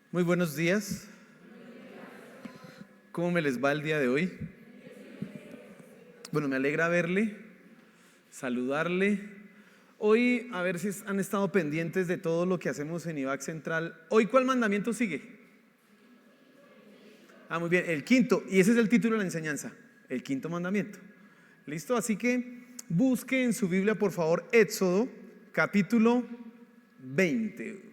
Muy buenos días. ¿Cómo me les va el día de hoy? Bueno, me alegra verle, saludarle. Hoy, a ver si han estado pendientes de todo lo que hacemos en IVAC Central. ¿Hoy cuál mandamiento sigue? Muy bien, el quinto. Y ese es el título de la enseñanza, el quinto mandamiento. ¿Listo? Así que busque en su Biblia, por favor, Éxodo capítulo 20.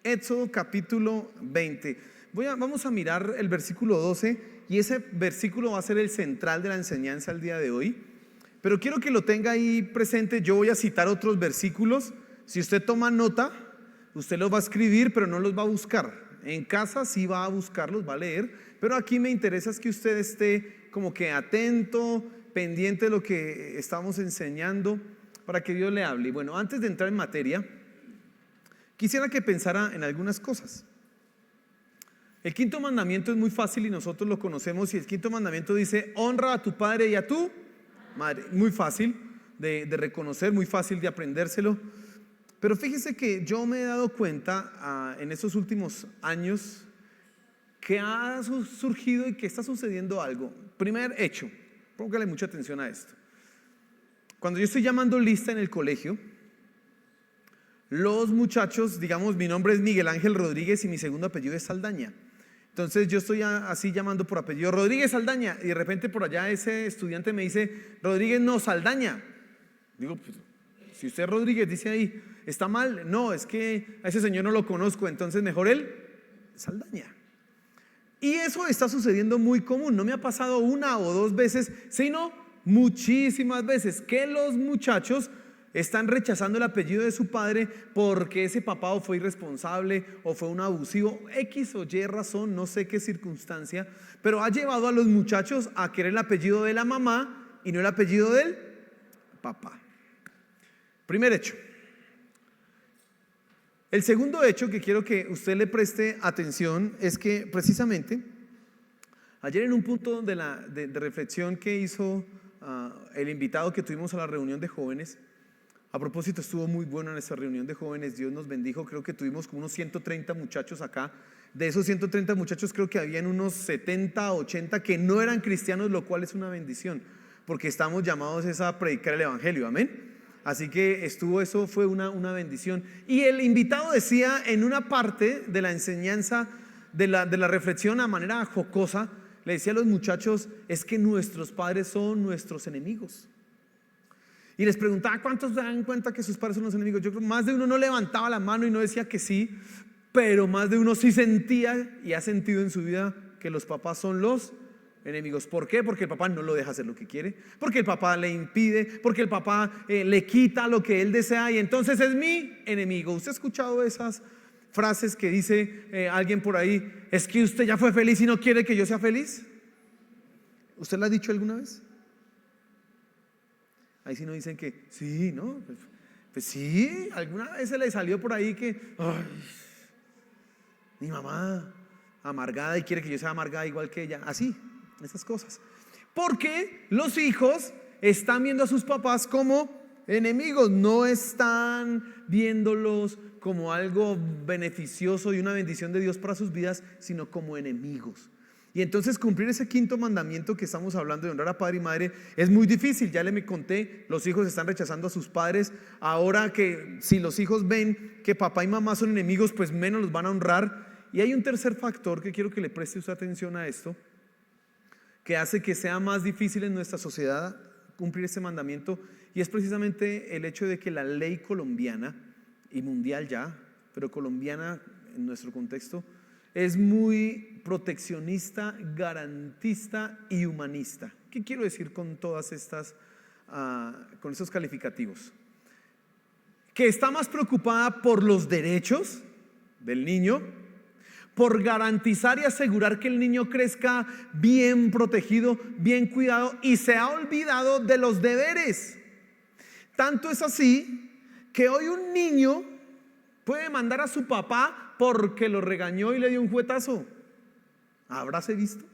Éxodo capítulo 20. Vamos a mirar el versículo 12 y ese versículo va a ser el central de la enseñanza el día de hoy. Pero quiero que lo tenga ahí presente. Yo voy a citar otros versículos. Si usted toma nota, usted los va a escribir, pero no los va a buscar. En casa sí va a buscarlos, va a leer. Pero aquí me interesa es que usted esté como que atento, pendiente de lo que estamos enseñando para que Dios le hable. Y bueno, antes de entrar en materia, quisiera que pensara en algunas cosas. El quinto mandamiento es muy fácil y nosotros lo conocemos, y el quinto mandamiento dice: honra a tu padre y a tu madre. Muy fácil de reconocer, muy fácil de aprendérselo. Pero fíjese que yo me he dado cuenta en estos últimos años que ha surgido y que está sucediendo algo. Primer hecho, póngale mucha atención a esto. Cuando yo estoy llamando lista en el colegio, los muchachos, digamos, mi nombre es Miguel Ángel Rodríguez y mi segundo apellido es Saldaña. Entonces yo estoy así llamando por apellido Rodríguez Saldaña, y de repente por allá ese estudiante me dice: Rodríguez no, Saldaña. Digo, pues, si usted Rodríguez dice ahí, ¿está mal? No, es que a ese señor no lo conozco, entonces mejor él, Saldaña. Y eso está sucediendo muy común. No me ha pasado una o dos veces, sino muchísimas veces, que los muchachos están rechazando el apellido de su padre porque ese papá o fue irresponsable o fue un abusivo, X o Y razón, no sé qué circunstancia, pero ha llevado a los muchachos a querer el apellido de la mamá y no el apellido del papá. Primer hecho. El segundo hecho que quiero que usted le preste atención es que precisamente ayer, en un punto de reflexión que hizo el invitado que tuvimos a la reunión de jóvenes, a propósito, estuvo muy bueno en esa reunión de jóvenes, Dios nos bendijo. Creo que tuvimos como unos 130 muchachos acá. De esos 130 muchachos creo que habían unos 70, 80 que no eran cristianos, lo cual es una bendición, porque estamos llamados a predicar el evangelio, amén. Así que eso fue una bendición. Y el invitado decía en una parte de la enseñanza, de la reflexión, a manera jocosa, le decía a los muchachos: es que nuestros padres son nuestros enemigos. Y les preguntaba: ¿cuántos se dan cuenta que sus padres son los enemigos? Yo creo que más de uno no levantaba la mano y no decía que sí, pero más de uno sí sentía y ha sentido en su vida que los papás son los enemigos. ¿Por qué? Porque el papá no lo deja hacer lo que quiere, porque el papá le impide, porque el papá le quita lo que él desea, y entonces es mi enemigo. ¿Usted ha escuchado esas frases que dice alguien por ahí: es que usted ya fue feliz y no quiere que yo sea feliz? ¿Usted lo ha dicho alguna vez? Ahí sí no dicen que sí, ¿no? Pues sí, alguna vez se le salió por ahí que: ay, mi mamá amargada y quiere que yo sea amargada igual que ella. Así, esas cosas. Porque los hijos están viendo a sus papás como enemigos, no están viéndolos como algo beneficioso y una bendición de Dios para sus vidas, sino como enemigos. Y entonces cumplir ese quinto mandamiento que estamos hablando, de honrar a padre y madre, es muy difícil. Ya me conté, los hijos están rechazando a sus padres. Ahora que si los hijos ven que papá y mamá son enemigos, pues menos los van a honrar. Y hay un tercer factor que quiero que le preste usted atención a esto, que hace que sea más difícil en nuestra sociedad cumplir este mandamiento, y es precisamente el hecho de que la ley colombiana y mundial ya, pero colombiana en nuestro contexto, es muy proteccionista, garantista y humanista. ¿Qué quiero decir con todas estas, con estos calificativos? Que está más preocupada por los derechos del niño, por garantizar y asegurar que el niño crezca bien protegido, bien cuidado, y se ha olvidado de los deberes. Tanto es así que hoy un niño puede mandar a su papá porque lo regañó y le dio un juetazo. ¿Habráse visto?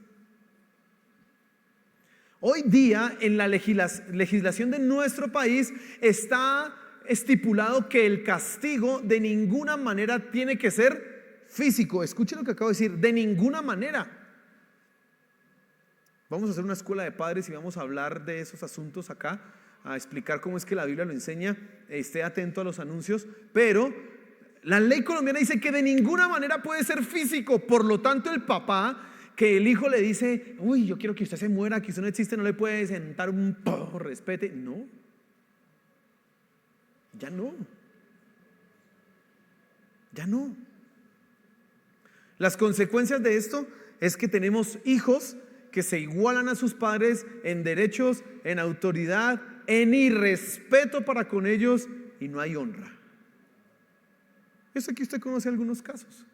Hoy día en la legislación de nuestro país está estipulado que el castigo de ninguna manera tiene que ser físico. Escuchen lo que acabo de decir, de ninguna manera. Vamos a hacer una escuela de padres y vamos a hablar de esos asuntos acá, a explicar cómo es que la Biblia lo enseña. Esté atento a los anuncios, pero la ley colombiana dice que de ninguna manera puede ser físico. Por lo tanto, el papá, que el hijo le dice, uy, yo quiero que usted se muera, que usted no existe, no le puede sentar un respete. No, ya no, ya no. Las consecuencias de esto es que tenemos hijos que se igualan a sus padres en derechos, en autoridad, en irrespeto para con ellos, y no hay honra. Yo sé que usted conoce algunos casos.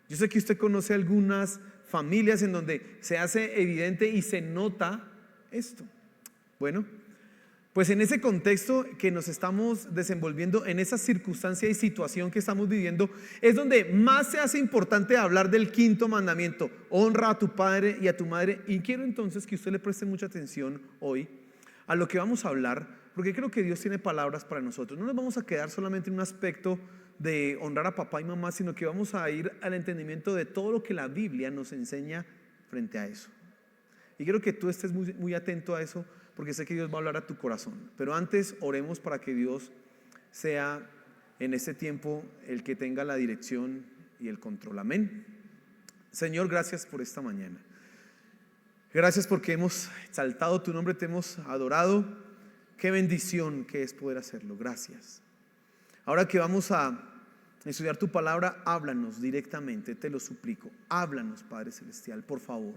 Yo sé que usted conoce algunas familias en donde se hace evidente y se nota esto. Bueno, pues en ese contexto que nos estamos desenvolviendo, en esa circunstancia y situación que estamos viviendo, es donde más se hace importante hablar del quinto mandamiento: honra a tu padre y a tu madre. Y quiero entonces que usted le preste mucha atención hoy a lo que vamos a hablar, porque creo que Dios tiene palabras para nosotros. No nos vamos a quedar solamente en un aspecto de honrar a papá y mamá, sino que vamos a ir al entendimiento de todo lo que la Biblia nos enseña frente a eso. Y quiero que tú estés muy, muy atento a eso, porque sé que Dios va a hablar a tu corazón. Pero antes oremos para que Dios sea en este tiempo el que tenga la dirección y el control. Amén. Señor, gracias por esta mañana. Gracias porque hemos exaltado tu nombre, te hemos adorado. Qué bendición que es poder hacerlo. Gracias. Ahora que vamos a estudiar tu palabra, háblanos directamente, te lo suplico. Háblanos, Padre Celestial, por favor.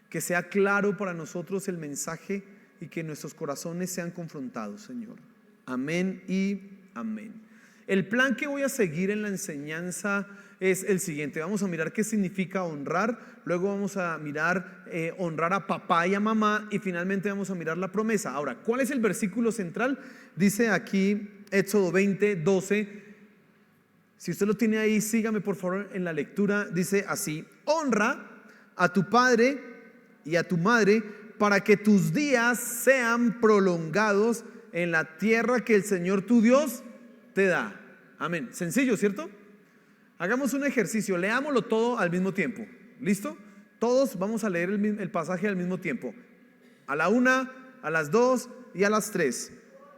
Que sea claro para nosotros el mensaje y que nuestros corazones sean confrontados, Señor. Amén y amén. El plan que voy a seguir en la enseñanza es el siguiente. Vamos a mirar qué significa honrar. Luego vamos a mirar honrar a papá y a mamá. Y finalmente vamos a mirar la promesa. Ahora, ¿cuál es el versículo central? Dice aquí Éxodo 20, 12. Si usted lo tiene ahí, sígame por favor en la lectura. Dice así: honra a tu padre y a tu madre, para que tus días sean prolongados en la tierra que el Señor tu Dios te da. Amén. Sencillo, ¿cierto? Hagamos un ejercicio, leámoslo todo al mismo tiempo. ¿Listo? Todos vamos a leer el pasaje al mismo tiempo. A la 1, a las 2 y a las 3.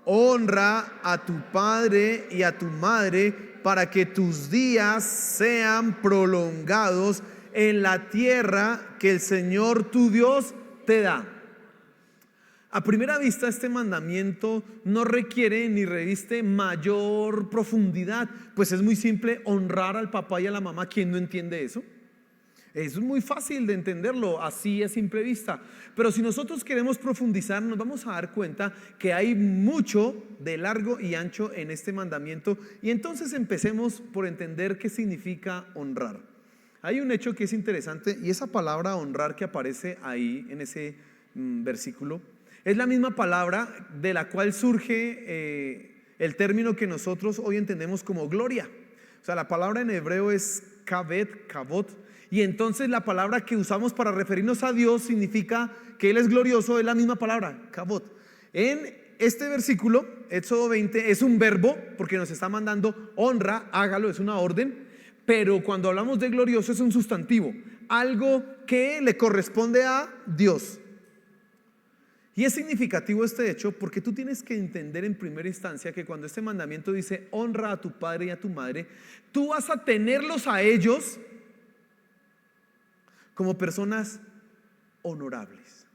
Honra a tu padre y a tu madre, para que tus días sean prolongados en la tierra que el Señor tu Dios te da. A primera vista, este mandamiento no requiere ni reviste mayor profundidad, pues es muy simple: honrar al papá y a la mamá. ¿Quién no entiende eso? Es muy fácil de entenderlo así a simple vista. Pero si nosotros queremos profundizar, nos vamos a dar cuenta que hay mucho de largo y ancho en este mandamiento. Y entonces empecemos por entender qué significa honrar. Hay un hecho que es interesante, y esa palabra honrar que aparece ahí en ese versículo es la misma palabra de la cual surge el término que nosotros hoy entendemos como gloria. O sea, la palabra en hebreo es kavod, kavod, y entonces la palabra que usamos para referirnos a Dios significa que Él es glorioso, es la misma palabra, kavod. En este versículo, Éxodo 20, es un verbo porque nos está mandando honra, hágalo, es una orden. Pero cuando hablamos de glorioso es un sustantivo, algo que le corresponde a Dios. Y es significativo este hecho porque tú tienes que entender en primera instancia que cuando este mandamiento dice honra a tu padre y a tu madre, tú vas a tenerlos a ellos como personas honorables,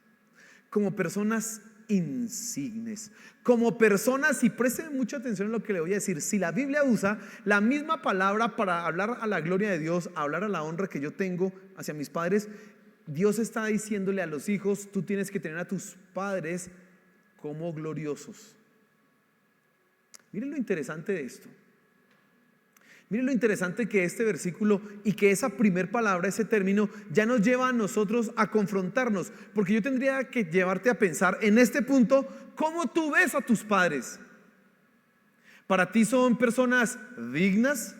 como personas insignes, como personas, y presten mucha atención a lo que le voy a decir. Si la Biblia usa la misma palabra para hablar a la gloria de Dios, hablar a la honra que yo tengo hacia mis padres, Dios está diciéndole a los hijos: tú tienes que tener a tus padres como gloriosos. Miren lo interesante de esto. Miren lo interesante que este versículo y que esa primer palabra, ese término, ya nos lleva a nosotros a confrontarnos. Porque yo tendría que llevarte a pensar en este punto: ¿cómo tú ves a tus padres? ¿Para ti son personas dignas,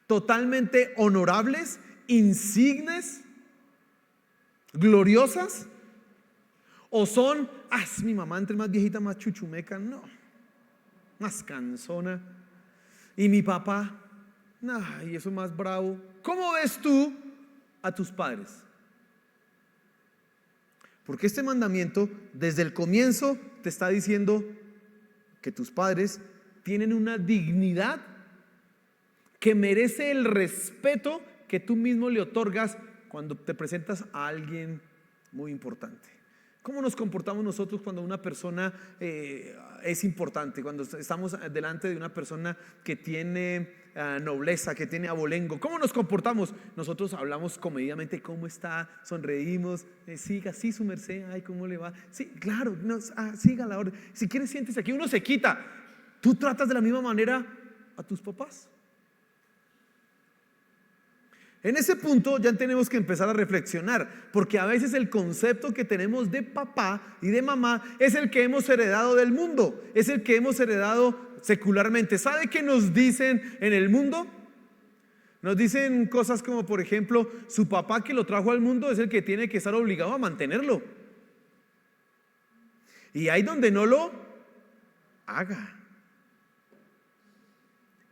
totalmente honorables, insignes, gloriosas? ¿O son, es mi mamá entre más viejita, más chuchumeca? No, más cansona. ¿Y mi papá? Ay, eso más bravo. ¿Cómo ves tú a tus padres? Porque este mandamiento desde el comienzo te está diciendo que tus padres tienen una dignidad que merece el respeto que tú mismo le otorgas cuando te presentas a alguien muy importante. ¿Cómo nos comportamos nosotros cuando una persona es importante? Cuando estamos delante de una persona que tiene nobleza, que tiene abolengo. ¿Cómo nos comportamos? Nosotros hablamos comedidamente, ¿cómo está? Sonreímos, siga, sí, su merced, ay, ¿cómo le va? Sí, claro, no, siga la orden. Si quieres, siéntese aquí, uno se quita. ¿Tú tratas de la misma manera a tus papás? En ese punto ya tenemos que empezar a reflexionar, porque a veces el concepto que tenemos de papá y de mamá es el que hemos heredado del mundo, es el que hemos heredado secularmente. ¿Sabe qué nos dicen en el mundo? Nos dicen cosas como, por ejemplo, su papá que lo trajo al mundo es el que tiene que estar obligado a mantenerlo. Y ahí donde no lo haga.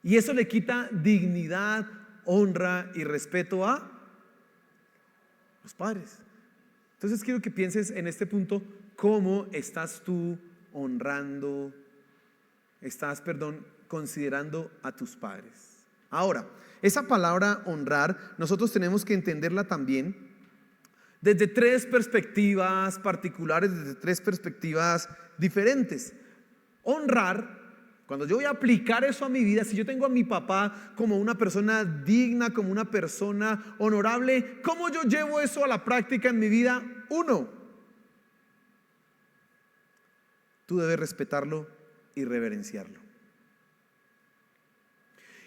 Y eso le quita dignidad, honra y respeto a los padres. Entonces quiero que pienses en este punto, cómo estás tú honrando, considerando a tus padres. Ahora, esa palabra honrar, nosotros tenemos que entenderla también desde tres perspectivas particulares, desde tres perspectivas diferentes. Honrar, cuando yo voy a aplicar eso a mi vida, si yo tengo a mi papá como una persona digna, como una persona honorable, ¿cómo yo llevo eso a la práctica en mi vida? Uno, tú debes respetarlo y reverenciarlo.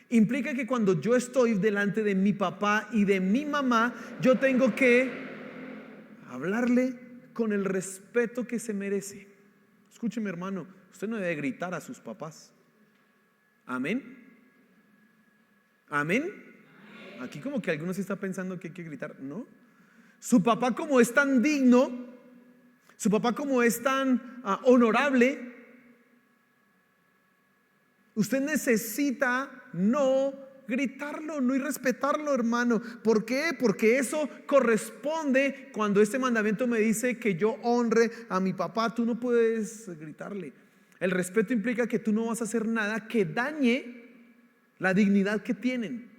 Implica que cuando yo estoy delante de mi papá y de mi mamá, yo tengo que hablarle con el respeto que se merece. Escúcheme, hermano, usted no debe gritar a sus papás. Amén. Amén. Aquí como que algunos están pensando que hay que gritar. No. Su papá, como es tan digno, su papá como es tan honorable, usted necesita no gritarlo, no irrespetarlo, hermano. ¿Por qué? Porque eso corresponde cuando este mandamiento me dice que yo honre a mi papá. Tú no puedes gritarle. El respeto implica que tú no vas a hacer nada que dañe la dignidad que tienen.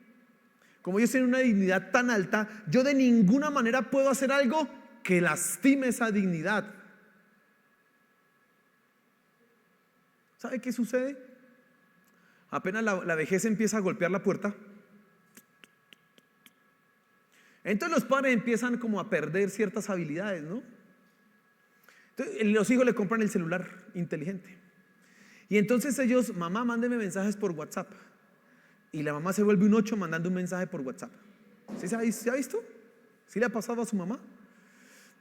Como ellos tienen una dignidad tan alta, yo de ninguna manera puedo hacer algo que lastime esa dignidad. ¿Sabe qué sucede? Apenas la vejez empieza a golpear la puerta, entonces los padres empiezan como a perder ciertas habilidades, ¿no? Entonces los hijos le compran el celular inteligente. Y entonces ellos, mamá, mándeme mensajes por WhatsApp. Y la mamá se vuelve un 8 mandando un mensaje por WhatsApp. ¿Sí se ha visto? ¿Sí le ha pasado a su mamá?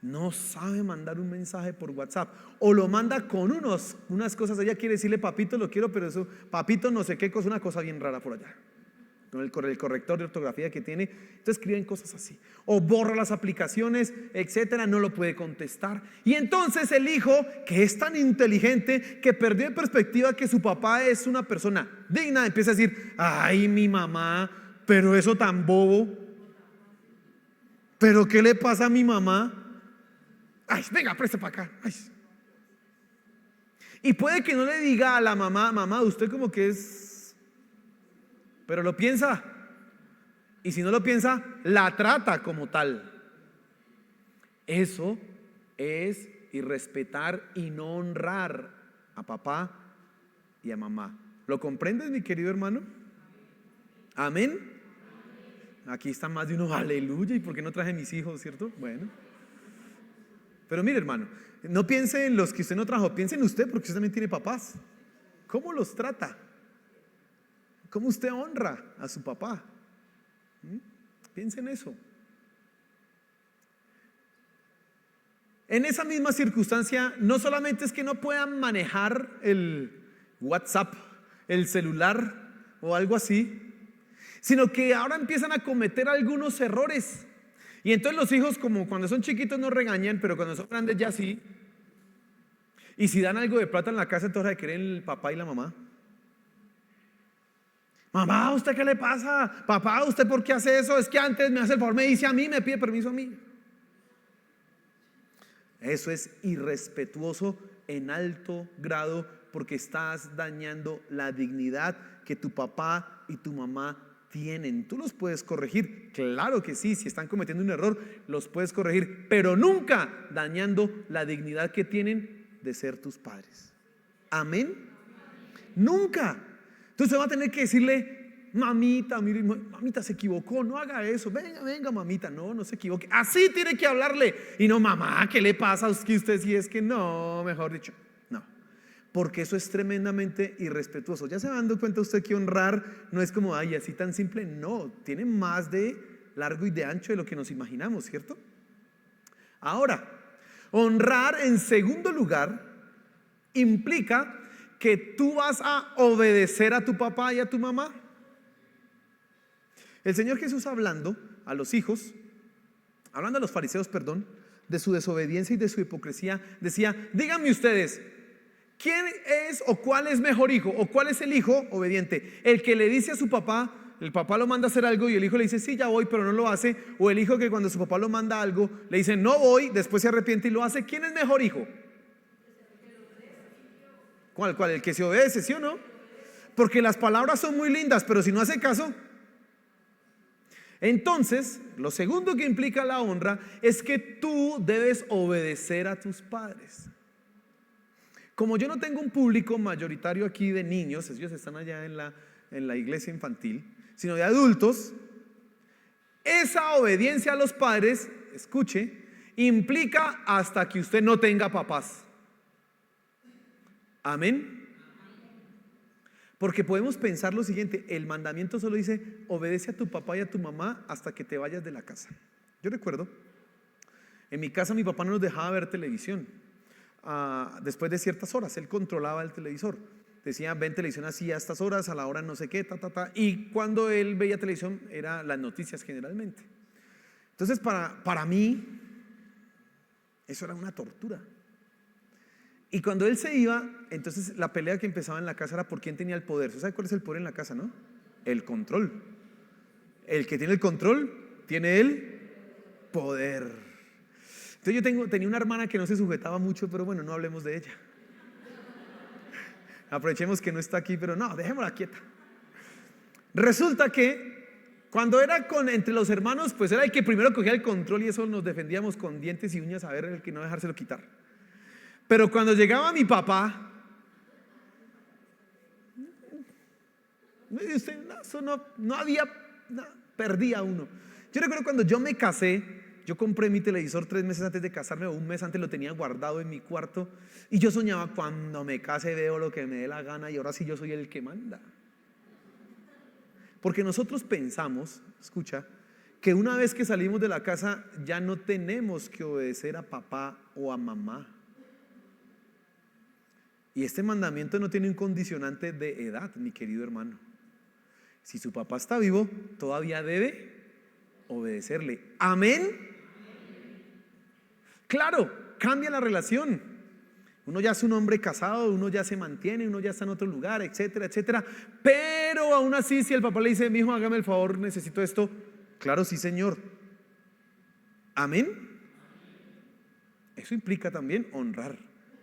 No sabe mandar un mensaje por WhatsApp. O lo manda con unas cosas. Ella quiere decirle, papito, lo quiero, pero eso, papito, no sé qué cosa, una cosa bien rara por allá. Con el corrector de ortografía que tiene. Entonces escriben cosas así. O borra las aplicaciones, etcétera, no lo puede contestar. Y entonces el hijo, que es tan inteligente, que perdió de perspectiva que su papá es una persona digna, empieza a decir, ay, mi mamá, pero eso tan bobo. ¿Pero qué le pasa a mi mamá? Ay, venga, preste para acá. Ay. Y puede que no le diga a la mamá, mamá, usted como que es... Pero lo piensa. Y si no lo piensa, la trata como tal. Eso es irrespetar y no honrar a papá y a mamá. ¿Lo comprendes, mi querido hermano? Amén. Aquí está más de uno, aleluya. ¿Y por qué no traje mis hijos, cierto? Bueno. Pero mire, hermano, no piense en los que usted no trajo, piense en usted, porque usted también tiene papás. ¿Cómo los trata? ¿Cómo usted honra a su papá? Piense en eso. En esa misma circunstancia, no solamente es que no puedan manejar el WhatsApp, el celular o algo así, sino que ahora empiezan a cometer algunos errores. Y entonces los hijos, como cuando son chiquitos no regañan, pero cuando son grandes ya sí. Y si dan algo de plata en la casa, entonces de querer el papá y la mamá. Mamá, ¿usted qué le pasa? Papá, ¿usted por qué hace eso? Es que antes me hace el favor, me dice a mí, me pide permiso a mí. Eso es irrespetuoso en alto grado, porque estás dañando la dignidad que tu papá y tu mamá tienen. Tú los puedes corregir, claro que sí, si están cometiendo un error, los puedes corregir, pero nunca dañando la dignidad que tienen de ser tus padres. Amén. Nunca. Entonces va a tener que decirle: mamita, mire, mamita se equivocó, no haga eso, venga, venga mamita, no se equivoque. Así tiene que hablarle, y no: mamá, ¿qué le pasa a usted si es que no? Mejor dicho, no, porque eso es tremendamente irrespetuoso. Ya se va dando cuenta usted que honrar no es como, ay, así tan simple. No, tiene más de largo y de ancho de lo que nos imaginamos, ¿cierto? Ahora, honrar en segundo lugar implica que tú vas a obedecer a tu papá y a tu mamá. El Señor Jesús, hablando a los hijos, hablando a los fariseos, perdón, de su desobediencia y de su hipocresía, decía: díganme ustedes, ¿quién es o cuál es mejor hijo? ¿O cuál es el hijo obediente? ¿El que le dice a su papá, el papá lo manda a hacer algo y el hijo le dice: sí, ya voy, pero no lo hace? ¿O el hijo que cuando su papá lo manda a algo le dice: no voy, después se arrepiente y lo hace? ¿Quién es mejor hijo? ¿Cuál? El que se obedece, ¿sí o no? Porque las palabras son muy lindas, pero si no hace caso. Entonces, lo segundo que implica la honra es que tú debes obedecer a tus padres. Como yo no tengo un público mayoritario aquí de niños, ellos están allá en la iglesia infantil, sino de adultos, esa obediencia a los padres, escuche, implica hasta que usted no tenga papás. Amén. Porque podemos pensar lo siguiente: el mandamiento solo dice: obedece a tu papá y a tu mamá hasta que te vayas de la casa. Yo recuerdo, en mi casa mi papá no nos dejaba ver televisión después de ciertas horas. Él controlaba el televisor, decía: ven televisión así a estas horas, a la hora no sé qué, y cuando él veía televisión era las noticias generalmente. Entonces para mí eso era una tortura. Y cuando él se iba, entonces la pelea que empezaba en la casa era por quién tenía el poder. ¿Usted sabe cuál es el poder en la casa, no? El control. El que tiene el control tiene el poder. Entonces yo tenía una hermana que no se sujetaba mucho, pero bueno, no hablemos de ella. Aprovechemos que no está aquí, pero no, dejémosla quieta. Resulta que cuando era entre los hermanos, pues era el que primero cogía el control, y eso nos defendíamos con dientes y uñas a ver el que no dejárselo quitar. Pero cuando llegaba mi papá, no había, perdía uno. Yo recuerdo cuando yo me casé, yo compré mi televisor 3 meses antes de casarme, o un mes antes, lo tenía guardado en mi cuarto, y yo soñaba: cuando me case veo lo que me dé la gana, y ahora sí yo soy el que manda. Porque nosotros pensamos, escucha, que una vez que salimos de la casa ya no tenemos que obedecer a papá o a mamá. Y este mandamiento no tiene un condicionante de edad, mi querido hermano. Si su papá está vivo, todavía debe obedecerle. ¿Amén? Claro, cambia la relación. Uno ya es un hombre casado, uno ya se mantiene, uno ya está en otro lugar, etcétera, etcétera. Pero aún así, si el papá le dice: mi hijo, hágame el favor, necesito esto. Claro, sí, señor. ¿Amén? Eso implica también honrar,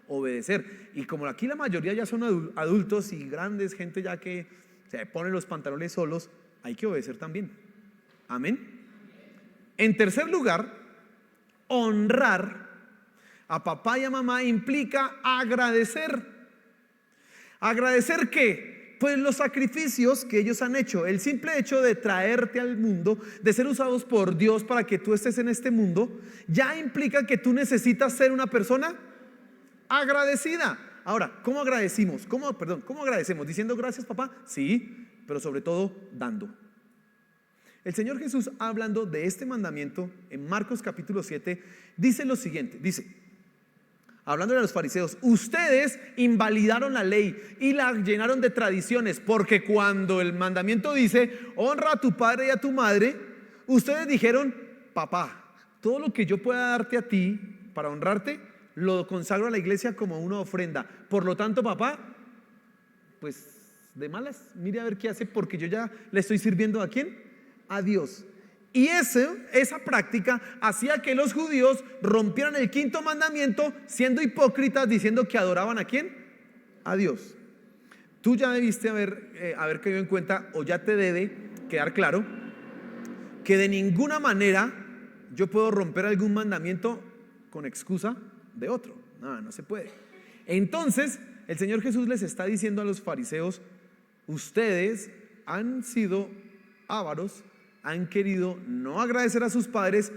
obedecer. Y como aquí la mayoría ya son adultos y grandes, gente ya que se pone los pantalones solos, hay que obedecer también. Amén. En tercer lugar, honrar a papá y a mamá implica agradecer. ¿Agradecer qué? Pues los sacrificios que ellos han hecho. El simple hecho de traerte al mundo, de ser usados por Dios para que tú estés en este mundo, ya implica que tú necesitas ser una persona agradecida. Ahora, ¿cómo agradecemos? ¿Cómo agradecemos? ¿Diciendo gracias, papá? Sí, pero sobre todo dando. El Señor Jesús, hablando de este mandamiento en Marcos capítulo 7, dice lo siguiente, dice, hablando de los fariseos: ustedes invalidaron la ley y la llenaron de tradiciones, porque cuando el mandamiento dice: honra a tu padre y a tu madre, ustedes dijeron: papá, todo lo que yo pueda darte a ti para honrarte, lo consagro a la iglesia como una ofrenda. Por lo tanto, papá, pues de malas, mire a ver qué hace, porque yo ya le estoy sirviendo ¿a quién? A Dios. Y esa práctica hacía que los judíos rompieran el quinto mandamiento, siendo hipócritas, diciendo que adoraban ¿a quién? A Dios. Tú ya debiste haber caído en cuenta, o ya te debe quedar claro, que de ninguna manera yo puedo romper algún mandamiento con excusa de otro. No se puede. Entonces el Señor Jesús les está diciendo a los fariseos: ustedes han sido ávaros, han querido no agradecer a sus padres.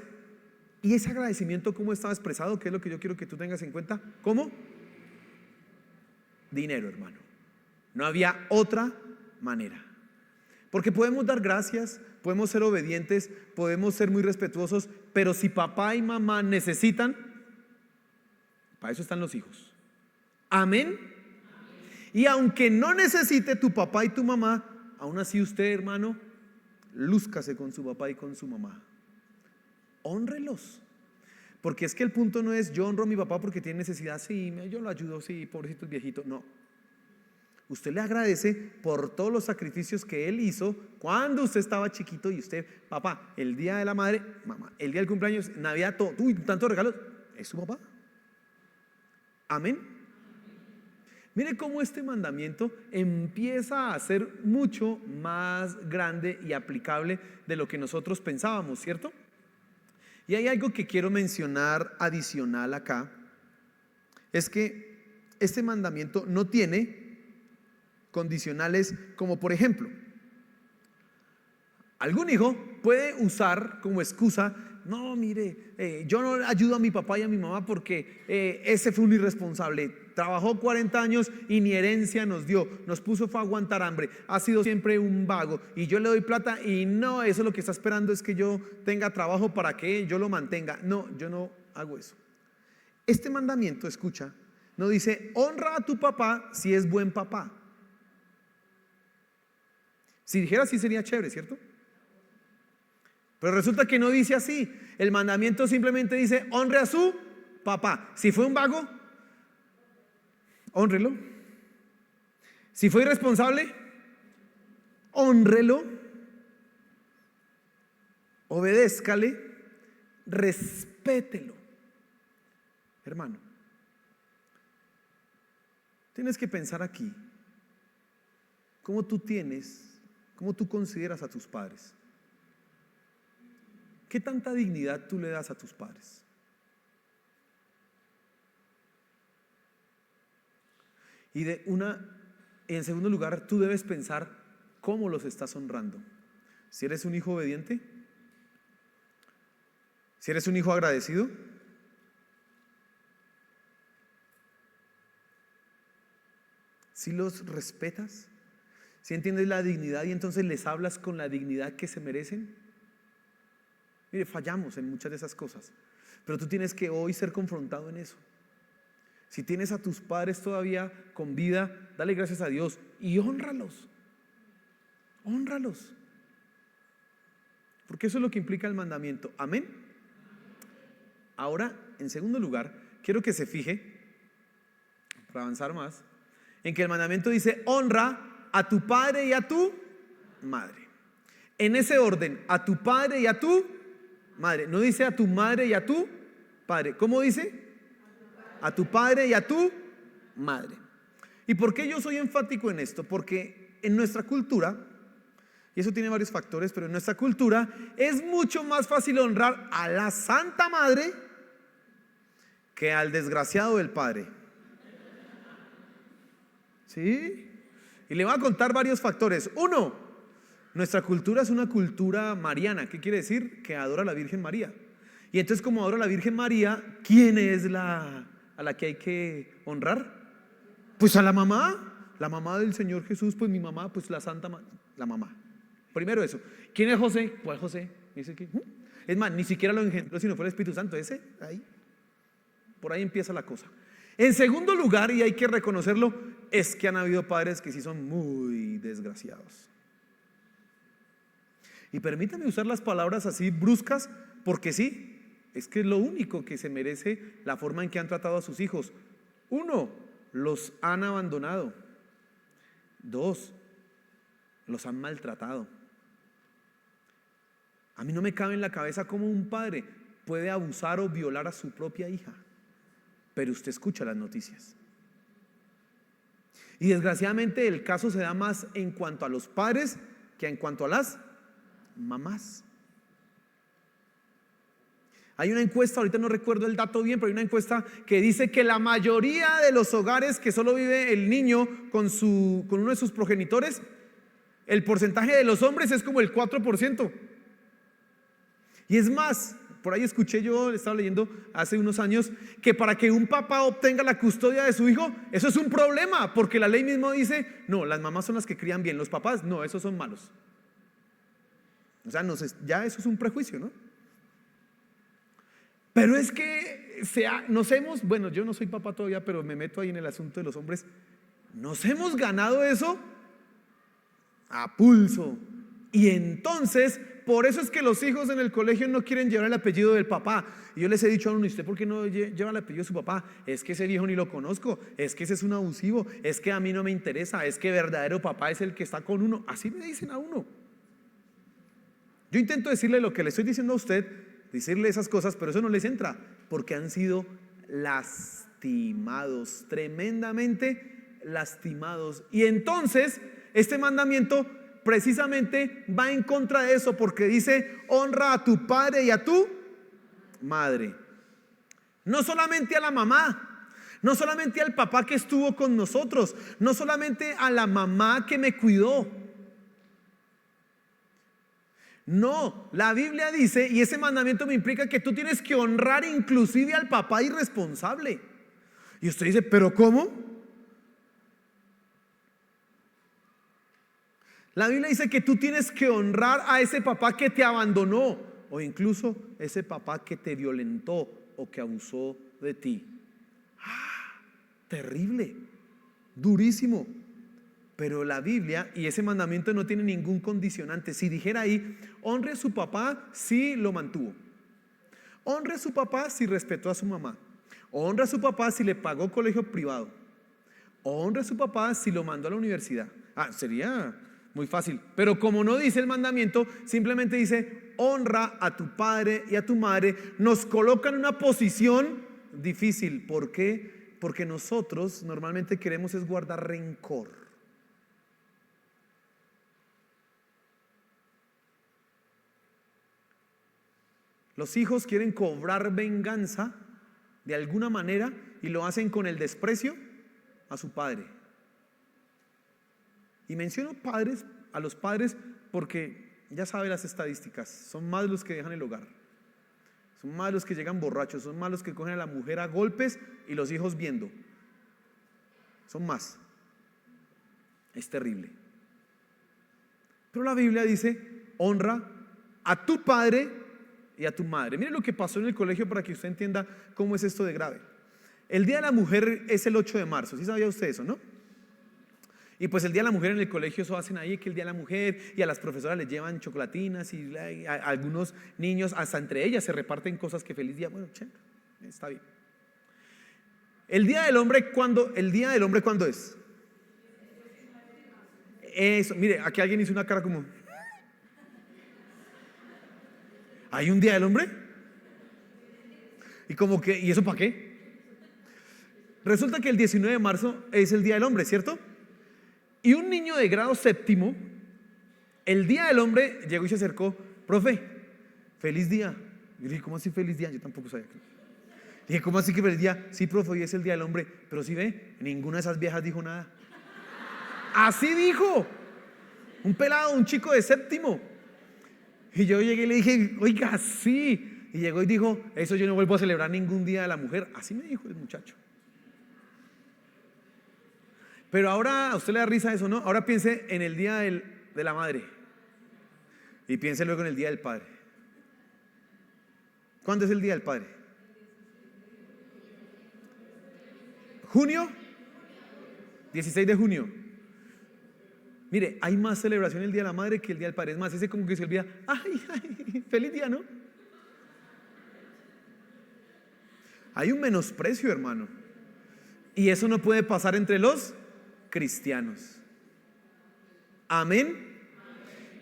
Y ese agradecimiento, ¿cómo estaba expresado? ¿Qué es lo que yo quiero que tú tengas en cuenta? ¿Cómo? Dinero, hermano. No había otra manera. Porque podemos dar gracias, podemos ser obedientes, podemos ser muy respetuosos, pero si papá y mamá necesitan, para eso están los hijos. Amén. Y aunque no necesite tu papá y tu mamá, aún así usted, hermano, lúzcase con su papá y con su mamá. Hónrelos. Porque es que el punto no es: yo honro a mi papá porque tiene necesidad, sí, yo lo ayudo, sí, pobrecito el viejito. No. Usted le agradece por todos los sacrificios que él hizo cuando usted estaba chiquito. Y usted, papá, el día de la madre, mamá, el día del cumpleaños, Navidad, todo, tantos regalos, es su papá. Amén. Mire cómo este mandamiento empieza a ser mucho más grande y aplicable de lo que nosotros pensábamos, ¿cierto? Y hay algo que quiero mencionar adicional acá: es que este mandamiento no tiene condicionales, como por ejemplo, algún hijo puede usar como excusa: no, mire, yo no ayudo a mi papá y a mi mamá porque ese fue un irresponsable, trabajó 40 años y ni herencia nos dio, nos puso fue a aguantar hambre, ha sido siempre un vago, y yo le doy plata y no, eso lo que está esperando es que yo tenga trabajo para que yo lo mantenga. No, yo no hago eso. Este mandamiento, escucha, no dice: honra a tu papá si es buen papá. Si dijera así sería chévere, ¿cierto? Pero resulta que no dice así. El mandamiento simplemente dice: honre a su papá. Si fue un vago, hónrelo. Si fue irresponsable, hónrelo. Obedézcale, respételo. Hermano, tienes que pensar aquí cómo tú consideras a tus padres. ¿Qué tanta dignidad tú le das a tus padres? Y en segundo lugar, tú debes pensar cómo los estás honrando. Si eres un hijo obediente, si eres un hijo agradecido, si los respetas, si entiendes la dignidad y entonces les hablas con la dignidad que se merecen. Mire, fallamos en muchas de esas cosas, pero tú tienes que hoy ser confrontado en eso. Si tienes a tus padres todavía con vida, dale gracias a Dios y hónralos. Hónralos. Porque eso es lo que implica el mandamiento. Amén. Ahora, en segundo lugar, quiero que se fije, para avanzar más, en que el mandamiento dice: honra a tu padre y a tu madre. En ese orden: a tu padre y a tu madre. No dice a tu madre y a tu padre. ¿Cómo dice? A tu padre y a tu madre. ¿Y por qué yo soy enfático en esto? Porque en nuestra cultura, y eso tiene varios factores, pero en nuestra cultura es mucho más fácil honrar a la Santa Madre que al desgraciado del padre. ¿Sí? Y le voy a contar varios factores. Uno, nuestra cultura es una cultura mariana. ¿Qué quiere decir? Que adora a la Virgen María. Y entonces, como adora a la Virgen María, ¿quién es a la que hay que honrar? Pues a la mamá del Señor Jesús. Pues mi mamá, pues la Santa la mamá. Primero eso. ¿Quién es José? ¿Cuál José? Dice que, es más, ni siquiera lo engendró, sino fue el Espíritu Santo. Ese, ahí. Por ahí empieza la cosa. En segundo lugar, y hay que reconocerlo, es que han habido padres que sí son muy desgraciados. Y permítame usar las palabras así bruscas, porque sí, es que es lo único que se merece la forma en que han tratado a sus hijos. Uno, los han abandonado. Dos, los han maltratado. A mí no me cabe en la cabeza cómo un padre puede abusar o violar a su propia hija. Pero usted escucha las noticias. Y desgraciadamente el caso se da más en cuanto a los padres que en cuanto a las mamás. Hay una encuesta, ahorita no recuerdo el dato bien, pero hay una encuesta que dice que la mayoría de los hogares que solo vive el niño con uno de sus progenitores, el porcentaje de los hombres es como el 4%. Y es más, por ahí escuché, yo estaba leyendo hace unos años, que para que un papá obtenga la custodia de su hijo, eso es un problema, porque la ley mismo dice, no, las mamás son las que crían bien, los papás, no, esos son malos. O sea, ya eso es un prejuicio, ¿no? Pero es que bueno, yo no soy papá todavía, pero me meto ahí en el asunto de los hombres. Nos hemos ganado eso a pulso. Y entonces, por eso es que los hijos en el colegio no quieren llevar el apellido del papá. Y yo les he dicho a uno, ¿y usted por qué no lleva el apellido de su papá? Es que ese viejo ni lo conozco, es que ese es un abusivo, es que a mí no me interesa, es que verdadero papá es el que está con uno. Así me dicen a uno. Yo intento decirle lo que le estoy diciendo a usted, decirle esas cosas, pero eso no les entra, porque han sido lastimados, tremendamente lastimados. Y entonces, este mandamiento precisamente va en contra de eso, porque dice, honra a tu padre y a tu madre. No solamente a la mamá, no solamente al papá que estuvo con nosotros, no solamente a la mamá que me cuidó. No, la Biblia dice, y ese mandamiento me implica que tú tienes que honrar inclusive al papá irresponsable. Y usted dice, ¿pero cómo? La Biblia dice que tú tienes que honrar a ese papá que te abandonó, o incluso ese papá que te violentó o que abusó de ti. Terrible, durísimo. Pero la Biblia y ese mandamiento no tiene ningún condicionante. Si dijera ahí, honre a su papá si lo mantuvo, honre a su papá si respetó a su mamá, honre a su papá si le pagó colegio privado, honre a su papá si lo mandó a la universidad. Sería muy fácil, pero como no dice el mandamiento, simplemente dice honra a tu padre y a tu madre. Nos coloca en una posición difícil. ¿Por qué? Porque nosotros normalmente queremos es guardar rencor. Los hijos quieren cobrar venganza de alguna manera y lo hacen con el desprecio a su padre. Y menciono a los padres porque ya sabe las estadísticas, son más los que dejan el hogar, son más los que llegan borrachos, son más los que cogen a la mujer a golpes y los hijos viendo, son más. Es terrible. Pero la Biblia dice, honra a tu padre y a tu madre. Mire lo que pasó en el colegio para que usted entienda cómo es esto de grave. El Día de la Mujer es el 8 de marzo, ¿sí sabía usted eso, no? Y pues el Día de la Mujer en el colegio, eso hacen ahí, que el Día de la Mujer, y a las profesoras les llevan chocolatinas, y a algunos niños, hasta entre ellas se reparten cosas que feliz día. Bueno, está bien. El Día del Hombre, ¿cuándo es? Eso, mire, aquí alguien hizo una cara como, ¿hay un Día del Hombre? Y como que, ¿y eso para qué? Resulta que el 19 de marzo es el Día del Hombre, ¿cierto? Y un niño de grado séptimo, el Día del Hombre, llegó y se acercó, profe, feliz día. Yo dije, ¿cómo así feliz día? Yo tampoco sabía. Dije, ¿cómo así que feliz día? Sí, profe, hoy es el Día del Hombre. Pero si ve, ninguna de esas viejas dijo nada. Así dijo, un pelado, un chico de séptimo. Y yo llegué y le dije, oiga, sí. Y llegó y dijo, eso yo no vuelvo a celebrar ningún Día de la Mujer. Así me dijo el muchacho. Pero ahora a usted le da risa eso, ¿no? Ahora piense en el Día de la Madre. Y piense luego en el Día del Padre. ¿Cuándo es el Día del Padre? ¿Junio? 16 de junio. Mire, hay más celebración el Día de la Madre que el Día del Padre. Es más, ese como que se olvida. ¡Ay, feliz día!, ¿no? Hay un menosprecio, hermano. Y eso no puede pasar entre los cristianos. Amén.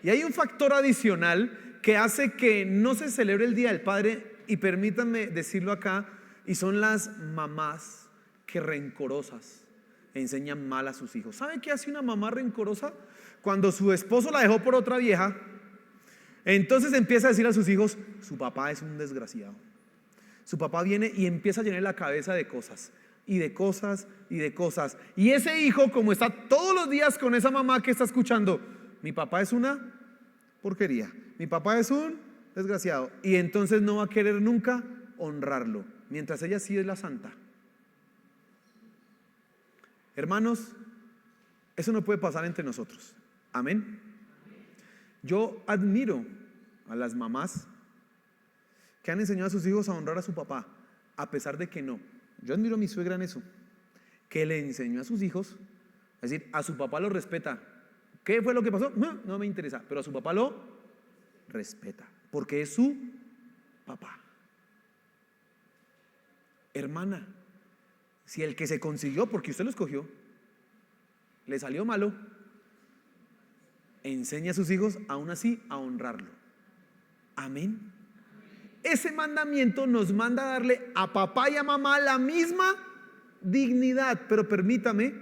Y hay un factor adicional que hace que no se celebre el Día del Padre, y permítanme decirlo acá, y son las mamás que rencorosas enseñan mal a sus hijos. ¿Sabe qué hace una mamá rencorosa? Cuando su esposo la dejó por otra vieja, entonces empieza a decir a sus hijos: su papá es un desgraciado. Su papá viene y empieza a llenar la cabeza de cosas, y de cosas, y de cosas. Y ese hijo, como está todos los días con esa mamá que está escuchando: mi papá es una porquería, mi papá es un desgraciado, y entonces no va a querer nunca honrarlo, mientras ella sí es la santa. Hermanos, eso no puede pasar entre nosotros. Amén. Yo admiro a las mamás que han enseñado a sus hijos a honrar a su papá, a pesar de que no. Yo admiro a mi suegra en eso, que le enseñó a sus hijos, es decir, a su papá lo respeta. ¿Qué fue lo que pasó? No me interesa, pero a su papá lo respeta, porque es su papá. Hermana, si el que se consiguió, porque usted lo escogió, le salió malo, enseña a sus hijos aún así a honrarlo. Amén. Ese mandamiento nos manda a darle a papá y a mamá la misma dignidad. Pero permítame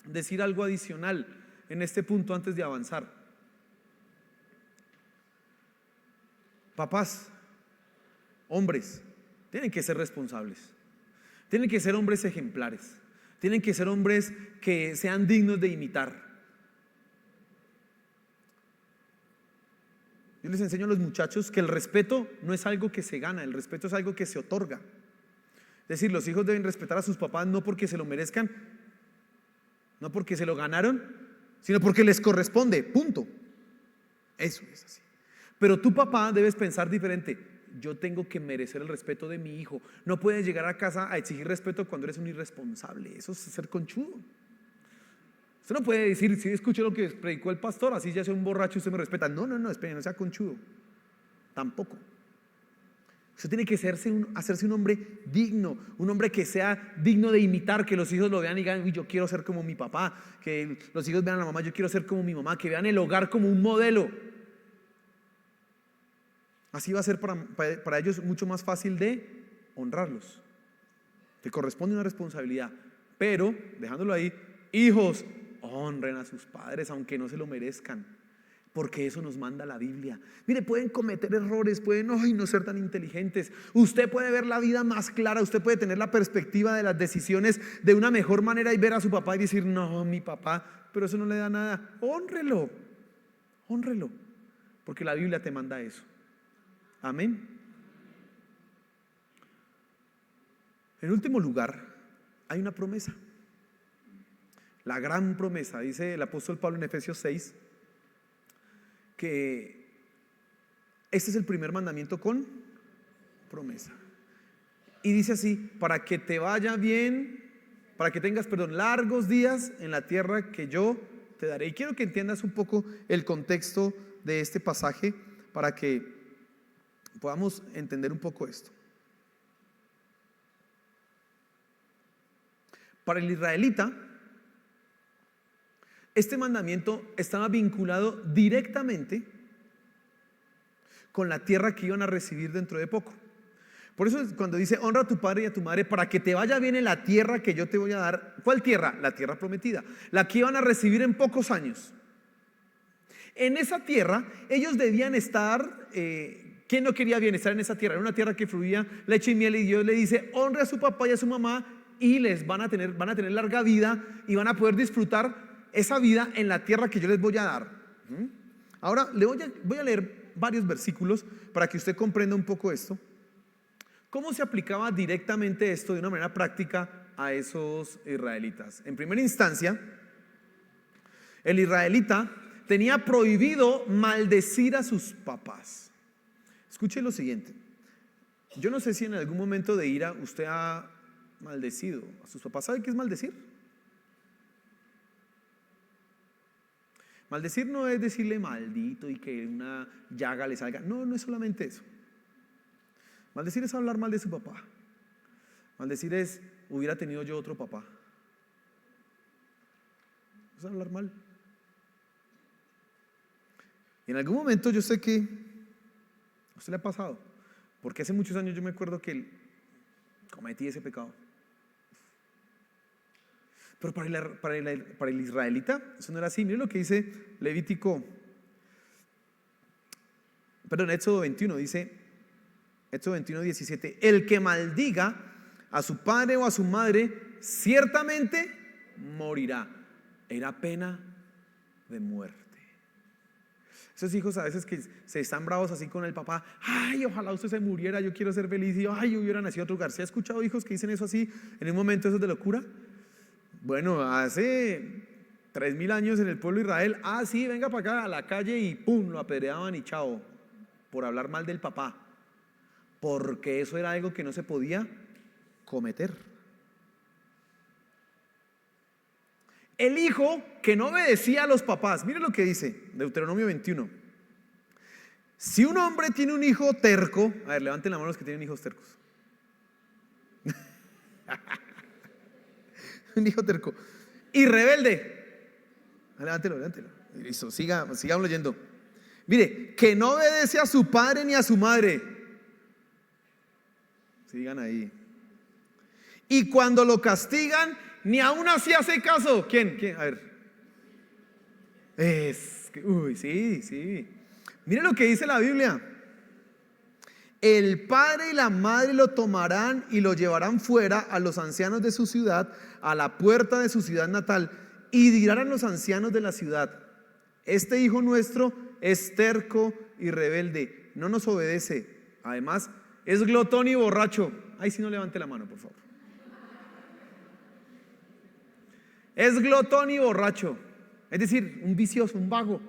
decir algo adicional en este punto antes de avanzar. Papás, hombres, tienen que ser responsables, tienen que ser hombres ejemplares, tienen que ser hombres que sean dignos de imitar. Yo les enseño a los muchachos que el respeto no es algo que se gana, el respeto es algo que se otorga. Es decir, los hijos deben respetar a sus papás no porque se lo merezcan, no porque se lo ganaron, sino porque les corresponde, punto. Eso es así. Pero tu papá debes pensar diferente. Yo tengo que merecer el respeto de mi hijo. No puedes llegar a casa a exigir respeto cuando eres un irresponsable. Eso es ser conchudo. Usted no puede decir: si escuché lo que predicó el pastor, así ya sea un borracho, usted me respeta. No, espere, no sea conchudo. Tampoco. Usted tiene que hacerse un hombre digno, un hombre que sea digno de imitar, que los hijos lo vean y digan: uy, yo quiero ser como mi papá. Que los hijos vean a la mamá: yo quiero ser como mi mamá. Que vean el hogar como un modelo. Así va a ser para ellos mucho más fácil de honrarlos. Te corresponde una responsabilidad. Pero, dejándolo ahí, hijos, honren a sus padres aunque no se lo merezcan, porque eso nos manda la Biblia. Mire, pueden cometer errores, pueden no ser tan inteligentes. Usted puede ver la vida más clara, usted puede tener la perspectiva de las decisiones de una mejor manera y ver a su papá y decir: no, mi papá, pero eso no le da nada. Hónrelo, porque la Biblia te manda eso. Amén. En último lugar, hay una promesa. La gran promesa, dice el apóstol Pablo en Efesios 6, que este es el primer mandamiento con promesa. Y dice así: para que te vaya bien, para que tengas, largos días en la tierra que yo te daré. Y quiero que entiendas un poco el contexto de este pasaje para que podamos entender un poco esto. Para el israelita, este mandamiento estaba vinculado directamente con la tierra que iban a recibir dentro de poco. Por eso cuando dice: honra a tu padre y a tu madre para que te vaya bien en la tierra que yo te voy a dar. ¿Cuál tierra? La tierra prometida, la que iban a recibir en pocos años. En esa tierra ellos debían estar. ¿Quién no quería bienestar en esa tierra? Era una tierra que fluía leche y miel, y Dios le dice: honre a su papá y a su mamá, y les van a tener larga vida y van a poder disfrutar esa vida en la tierra que yo les voy a dar. Ahora voy a leer varios versículos para que usted comprenda un poco esto. ¿Cómo se aplicaba directamente esto de una manera práctica a esos israelitas? En primera instancia, el israelita tenía prohibido maldecir a sus papás. Escuche lo siguiente. Yo no sé si en algún momento de ira usted ha maldecido a sus papás. ¿Sabe qué es maldecir? Maldecir no es decirle maldito y que una llaga le salga. No es solamente eso. Maldecir es hablar mal de su papá. Maldecir es: hubiera tenido yo otro papá. Es hablar mal. Y en algún momento yo sé que a usted le ha pasado, porque hace muchos años yo me acuerdo que cometí ese pecado. Pero para el israelita eso no era así. Mire lo que dice Éxodo 21, dice, Éxodo 21, 17, el que maldiga a su padre o a su madre, ciertamente morirá. Era pena de muerte. Esos hijos a veces que se están bravos así con el papá, ay, ojalá usted se muriera, yo quiero ser feliz, y ay, yo hubiera nacido en otro lugar. ¿Se ha escuchado hijos que dicen eso así en un momento esos de locura? Bueno, hace 3000 años en el pueblo de Israel, sí, venga para acá a la calle y pum, lo apedreaban y chao, por hablar mal del papá, porque eso era algo que no se podía cometer. El hijo que no obedecía a los papás, mire lo que dice Deuteronomio 21. Si un hombre tiene un hijo terco, a ver, levanten la mano los que tienen hijos tercos. Un hijo terco y rebelde, levántelo. Listo, sigamos leyendo. Mire, que no obedece a su padre ni a su madre. Sigan ahí. Y cuando lo castigan, ni aún así hace caso. ¿Quién? A ver. Sí. Mire lo que dice la Biblia. El padre y la madre lo tomarán y lo llevarán fuera a los ancianos de su ciudad, a la puerta de su ciudad natal, y dirán a los ancianos de la ciudad: este hijo nuestro es terco y rebelde, no nos obedece, además es glotón y borracho. Ahí sí no levante la mano, por favor. Es glotón y borracho, es decir, un vicioso, un vago,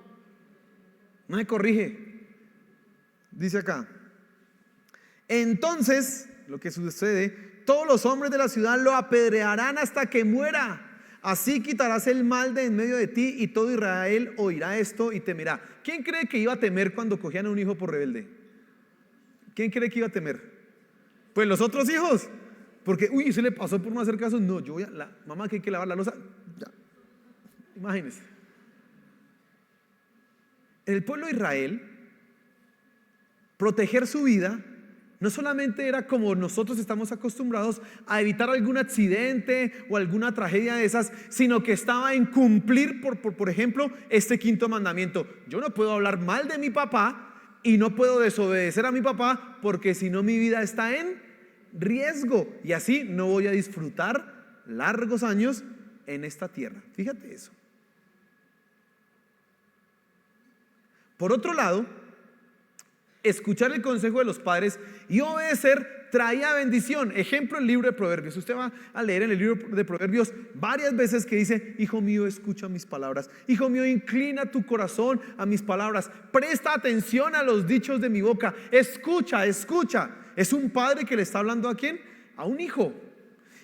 no me corrige. Dice acá: entonces, lo que sucede, todos los hombres de la ciudad lo apedrearán hasta que muera. Así quitarás el mal de en medio de ti, y todo Israel oirá esto y temerá. ¿Quién cree que iba a temer cuando cogían a un hijo por rebelde? ¿Quién cree que iba a temer? Pues los otros hijos, porque se le pasó por no hacer caso. No, la mamá que hay que lavar la loza, ya. Imagínense. En el pueblo de Israel, proteger su vida no solamente era como nosotros estamos acostumbrados a evitar algún accidente o alguna tragedia de esas, sino que estaba en cumplir, por ejemplo, este quinto mandamiento. Yo no puedo hablar mal de mi papá y no puedo desobedecer a mi papá, porque si no mi vida está en riesgo y así no voy a disfrutar largos años en esta tierra. Fíjate eso. Por otro lado, escuchar el consejo de los padres y obedecer traía bendición. Ejemplo, el libro de Proverbios. Usted va a leer en el libro de Proverbios varias veces que dice: hijo mío, escucha mis palabras. Hijo mío, inclina tu corazón a mis palabras. Presta atención a los dichos de mi boca. Escucha. Es un padre que le está hablando ¿a quién? A un hijo.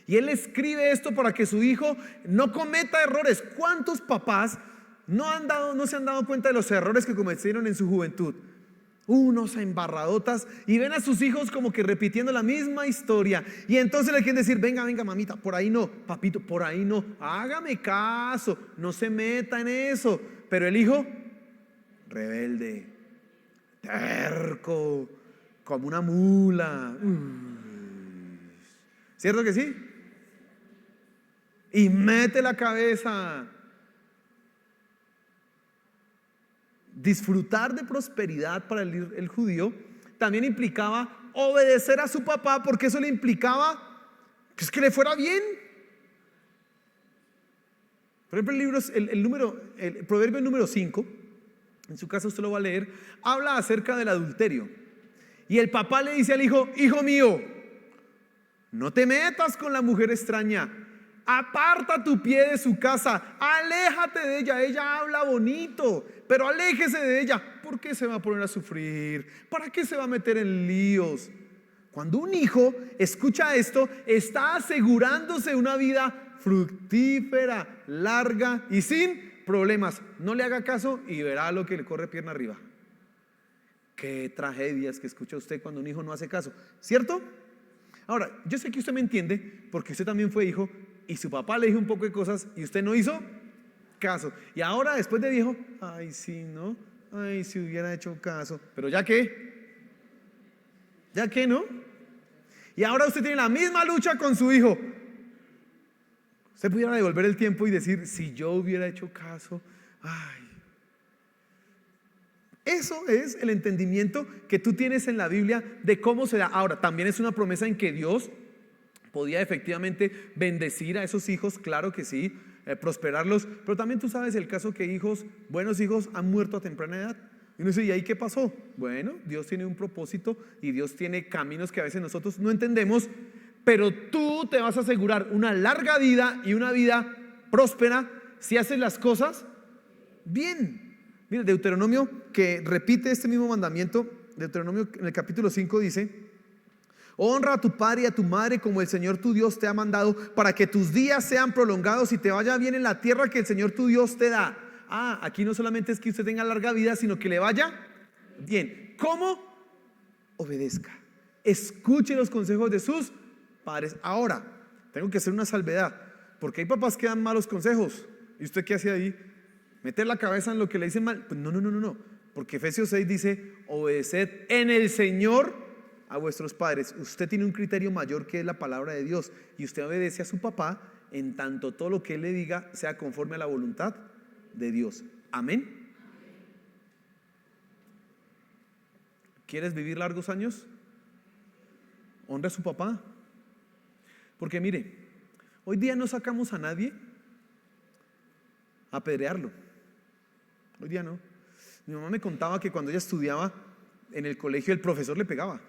Y él escribe esto para que su hijo no cometa errores. ¿Cuántos papás no se han dado cuenta de los errores que cometieron en su juventud? Unos embarradotas, y ven a sus hijos como que repitiendo la misma historia, y entonces le quieren decir: venga mamita, por ahí no, papito, por ahí no, hágame caso, no se meta en eso. Pero el hijo, rebelde, terco, como una mula. ¿Cierto que sí? Y mete la cabeza. Disfrutar de prosperidad para el judío también implicaba obedecer a su papá, porque eso le implicaba pues, que le fuera bien. Por ejemplo, el proverbio número 5, en su caso usted lo va a leer, habla acerca del adulterio. Y el papá le dice al hijo: hijo mío, no te metas con la mujer extraña, aparta tu pie de su casa, aléjate de ella habla bonito, pero aléjese de ella. ¿Por qué se va a poner a sufrir? ¿Para qué se va a meter en líos? Cuando un hijo escucha esto, está asegurándose una vida fructífera, larga y sin problemas. No le haga caso y verá lo que le corre pierna arriba. Qué tragedias que escucha usted cuando un hijo no hace caso, ¿cierto? Ahora, yo sé que usted me entiende, porque usted también fue hijo y su papá le dijo un poco de cosas y usted no hizo caso. Y ahora, después de viejo, ay sí, ¿no? Ay, si hubiera hecho caso. Pero ya que no. Y ahora usted tiene la misma lucha con su hijo. Usted pudiera devolver el tiempo y decir, si yo hubiera hecho caso, ay. Eso es el entendimiento que tú tienes en la Biblia de cómo se da. Ahora, también es una promesa en que Dios podía efectivamente bendecir a esos hijos, claro que sí, prosperarlos, pero también tú sabes el caso que buenos hijos han muerto a temprana edad. Y uno dice, ¿y ahí qué pasó? Bueno, Dios tiene un propósito y Dios tiene caminos que a veces nosotros no entendemos, pero tú te vas a asegurar una larga vida y una vida próspera si haces las cosas bien. Mira, Deuteronomio, que repite este mismo mandamiento, Deuteronomio en el capítulo 5 dice: honra a tu padre y a tu madre como el Señor tu Dios te ha mandado, para que tus días sean prolongados y te vaya bien en la tierra que el Señor tu Dios te da. Aquí no solamente es que usted tenga larga vida, sino que le vaya bien. ¿Cómo? Obedezca, escuche los consejos de sus padres. Ahora, tengo que hacer una salvedad, porque hay papás que dan malos consejos. ¿Y usted qué hace ahí? ¿Meter la cabeza en lo que le dicen mal? Pues no, porque Efesios 6 dice: obedeced en el Señor a vuestros padres. Usted tiene un criterio mayor que es la palabra de Dios, y usted obedece a su papá en tanto todo lo que él le diga sea conforme a la voluntad de Dios. Amén. ¿Quieres vivir largos años? Honra a su papá. Porque mire, hoy día no sacamos a nadie a apedrearlo. Hoy día no. Mi mamá me contaba que cuando ella estudiaba en el colegio el profesor le pegaba.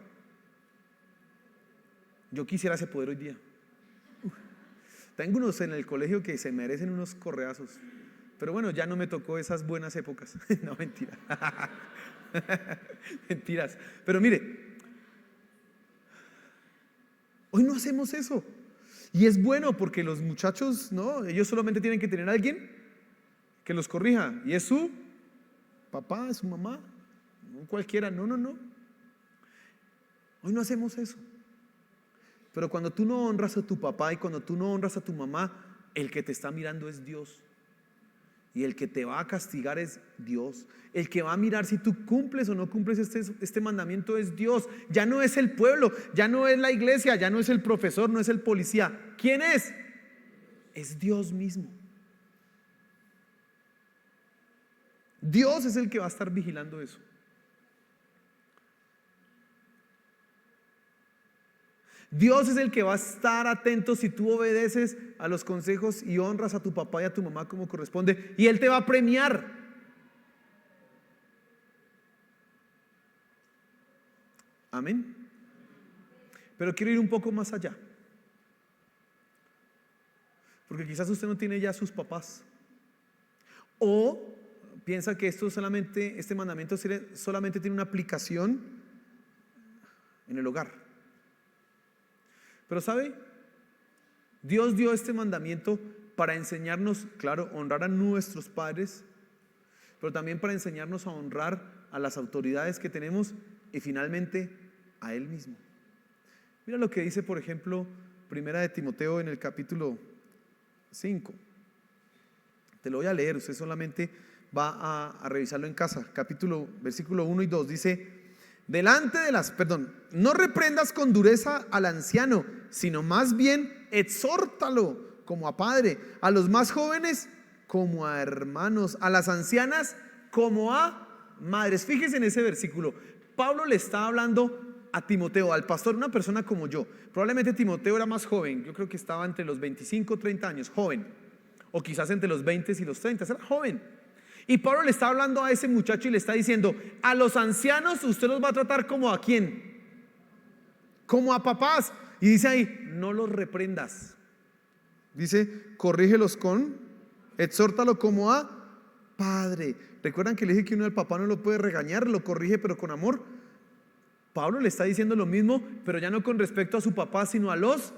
Yo quisiera ese poder hoy día. Tengo unos en el colegio que se merecen unos correazos. Pero bueno, ya no me tocó esas buenas épocas. No, mentira. Mentiras. Pero mire, hoy no hacemos eso. Y es bueno porque los muchachos, no, ellos solamente tienen que tener a alguien que los corrija. Y es su papá, su mamá, no cualquiera. No. Hoy no hacemos eso. Pero cuando tú no honras a tu papá y cuando tú no honras a tu mamá, el que te está mirando es Dios. Y el que te va a castigar es Dios. El que va a mirar si tú cumples o no cumples este mandamiento es Dios. Ya no es el pueblo, ya no es la iglesia, ya no es el profesor, no es el policía. ¿Quién es? Es Dios mismo. Dios es el que va a estar vigilando eso. Dios es el que va a estar atento si tú obedeces a los consejos y honras a tu papá y a tu mamá como corresponde, y Él te va a premiar. Amén. Pero quiero ir un poco más allá, porque quizás usted no tiene ya sus papás, o piensa que este mandamiento solamente tiene una aplicación en el hogar. Pero ¿sabe? Dios dio este mandamiento para enseñarnos, claro, honrar a nuestros padres, pero también para enseñarnos a honrar a las autoridades que tenemos y finalmente a Él mismo. Mira lo que dice, por ejemplo, Primera de Timoteo en el capítulo 5. Te lo voy a leer, usted solamente va a revisarlo en casa. Versículo 1 y 2 dice: no reprendas con dureza al anciano, sino más bien exhórtalo como a padre, a los más jóvenes como a hermanos, a las ancianas como a madres. Fíjese en ese versículo. Pablo le está hablando a Timoteo, al pastor, una persona como yo. Probablemente Timoteo era más joven, yo creo que estaba entre los 25 y 30 años, joven, o quizás entre los 20 y los 30, era joven. Y Pablo le está hablando a ese muchacho y le está diciendo: a los ancianos usted los va a tratar como a quién, como a papás. Y dice ahí: no los reprendas. Dice: exhórtalo como a padre. ¿Recuerdan que le dije que uno al papá no lo puede regañar? Lo corrige pero con amor. Pablo le está diciendo lo mismo, pero ya no con respecto a su papá, sino a los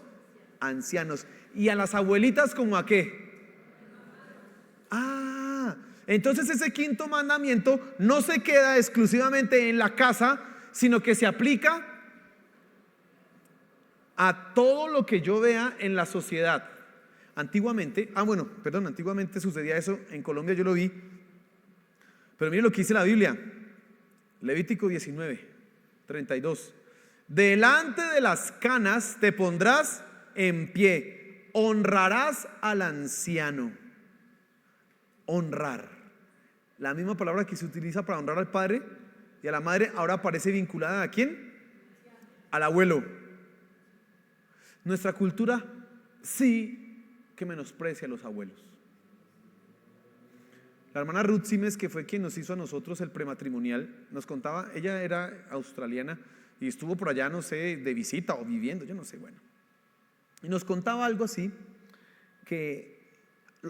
ancianos. Y a las abuelitas, ¿como a qué? Entonces ese quinto mandamiento no se queda exclusivamente en la casa, sino que se aplica a todo lo que yo vea en la sociedad. Antiguamente sucedía eso, en Colombia yo lo vi, Pero mire lo que dice la Biblia, Levítico 19:32. Delante de las canas te pondrás en pie, honrarás al anciano. Honrar, la misma palabra que se utiliza para honrar al padre y a la madre, ahora aparece vinculada ¿a quién? Al abuelo. Nuestra cultura sí que menosprecia a los abuelos. La hermana Ruth Simes, que fue quien nos hizo a nosotros el prematrimonial, nos contaba, ella era australiana y estuvo por allá, no sé, de visita o viviendo, yo no sé, bueno. Y nos contaba algo así, que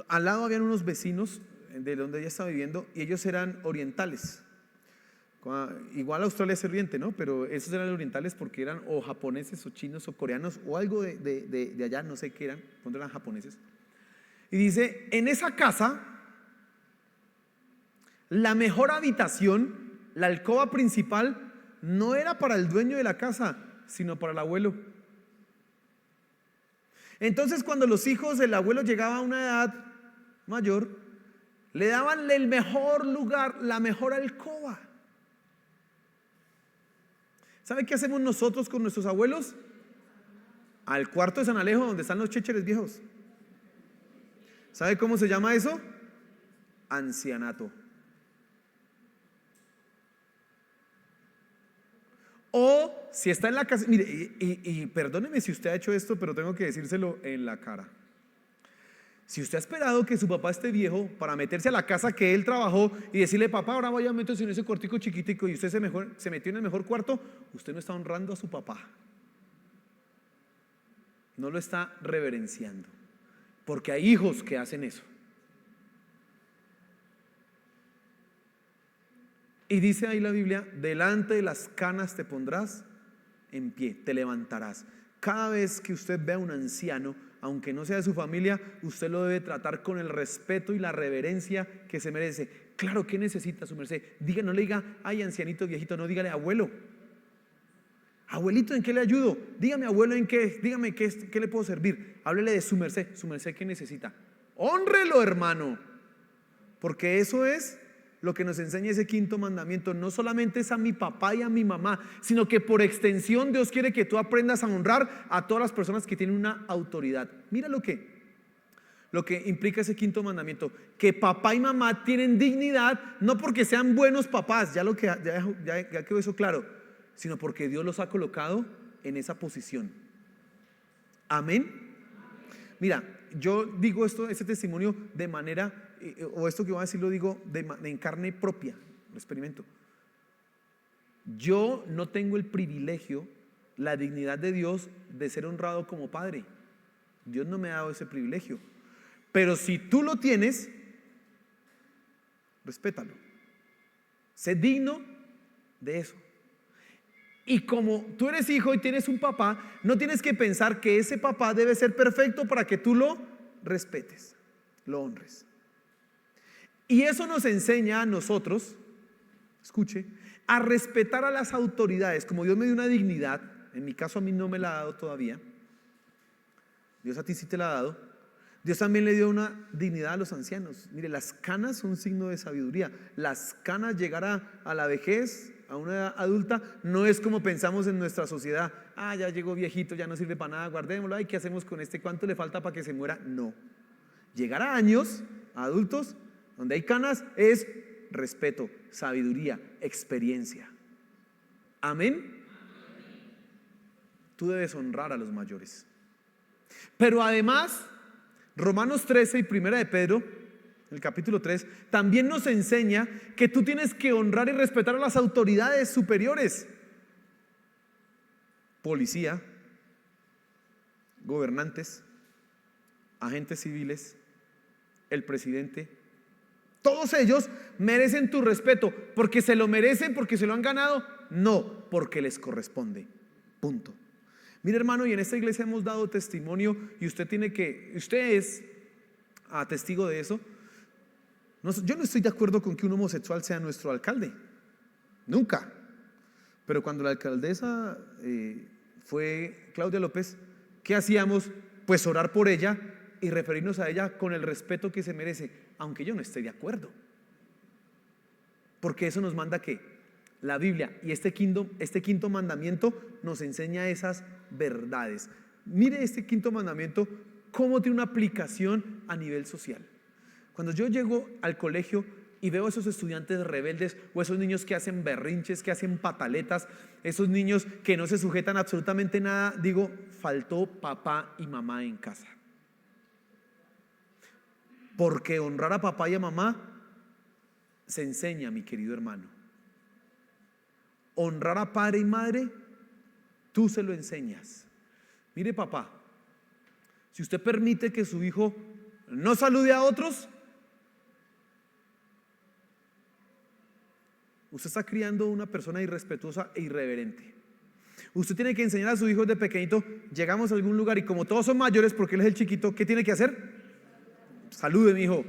al lado habían unos vecinos de donde ella estaba viviendo y ellos eran orientales. Igual Australia es oriente, ¿no? Pero esos eran orientales porque eran o japoneses o chinos o coreanos o algo de allá, no sé qué eran, cuando eran japoneses. Y dice, en esa casa, la mejor habitación, la alcoba principal, no era para el dueño de la casa, sino para el abuelo. Entonces, cuando los hijos del abuelo llegaban a una edad mayor, le daban el mejor lugar, la mejor alcoba. ¿Sabe qué hacemos nosotros con nuestros abuelos? Al cuarto de San Alejo, donde están los chécheres viejos. ¿Sabe cómo se llama eso? Ancianato. O si está en la casa, mire, y perdóneme si usted ha hecho esto, pero tengo que decírselo en la cara. Si usted ha esperado que su papá esté viejo para meterse a la casa que él trabajó y decirle, papá, ahora vaya a meterse en ese cuartico chiquitico, y usted se metió en el mejor cuarto, usted no está honrando a su papá. No lo está reverenciando. Porque hay hijos que hacen eso. Y dice ahí la Biblia, delante de las canas te pondrás en pie, te levantarás. Cada vez que usted vea a un anciano, aunque no sea de su familia, usted lo debe tratar con el respeto y la reverencia que se merece. Claro, ¿qué necesita su merced? No le diga, ay, ancianito, viejito, no, dígale, abuelo. Abuelito, ¿en qué le ayudo? Dígame, abuelo, ¿en qué? Dígame, ¿qué le puedo servir? Háblele de su merced, ¿qué necesita? Hónrelo, hermano, porque eso es lo que nos enseña ese quinto mandamiento. No solamente es a mi papá y a mi mamá, sino que por extensión Dios quiere que tú aprendas a honrar a todas las personas que tienen una autoridad. Mira lo que implica ese quinto mandamiento, que papá y mamá tienen dignidad, no porque sean buenos papás, ya quedó eso claro, sino porque Dios los ha colocado en esa posición. Amén. Mira, yo digo este testimonio de manera, o esto que voy a decir lo digo en carne propia, lo experimento. Yo no tengo el privilegio, la dignidad de Dios de ser honrado como padre. Dios no me ha dado ese privilegio. Pero si tú lo tienes, respétalo. Sé digno de eso. Y como tú eres hijo y tienes un papá, no tienes que pensar que ese papá debe ser perfecto para que tú lo respetes, lo honres. Y eso nos enseña a nosotros, escuche, a respetar a las autoridades. Como Dios me dio una dignidad, en mi caso a mí no me la ha dado todavía, Dios a ti sí te la ha dado. Dios también le dio una dignidad a los ancianos. Mire, las canas son un signo de sabiduría. Las canas, llegar a la vejez, a una edad adulta, no es como pensamos en nuestra sociedad. Ya llegó viejito, ya no sirve para nada, guardémoslo. ¿Qué hacemos con este? ¿Cuánto le falta para que se muera? No. Llegar a años, a adultos, donde hay canas, es respeto, sabiduría, experiencia. Amén. Tú debes honrar a los mayores. Pero además, Romanos 13 y Primera de Pedro, el capítulo 3, también nos enseña que tú tienes que honrar y respetar a las autoridades superiores. Policía, gobernantes, agentes civiles, el presidente. Todos ellos merecen tu respeto. ¿Porque se lo merecen? ¿Porque se lo han ganado? No, porque les corresponde. Punto. Mire, hermano, y en esta iglesia hemos dado testimonio, y usted es testigo de eso. Yo no estoy de acuerdo con que un homosexual sea nuestro alcalde, nunca. Pero cuando la alcaldesa fue Claudia López, ¿qué hacíamos? Pues orar por ella y referirnos a ella con el respeto que se merece, aunque yo no esté de acuerdo. Porque eso nos manda ¿qué? La Biblia. Y este quinto mandamiento nos enseña esas verdades. Mire este quinto mandamiento, cómo tiene una aplicación a nivel social. Cuando yo llego al colegio y veo a esos estudiantes rebeldes o esos niños que hacen berrinches, que hacen pataletas, esos niños que no se sujetan a absolutamente nada, digo, faltó papá y mamá en casa. Porque honrar a papá y a mamá se enseña, mi querido hermano. Honrar a padre y madre, tú se lo enseñas. Mire, papá, si usted permite que su hijo no salude a otros, usted está criando una persona irrespetuosa e irreverente. Usted tiene que enseñar a su hijo desde pequeñito. Llegamos a algún lugar y como todos son mayores, porque él es el chiquito, ¿qué tiene que hacer? Salude, mi hijo.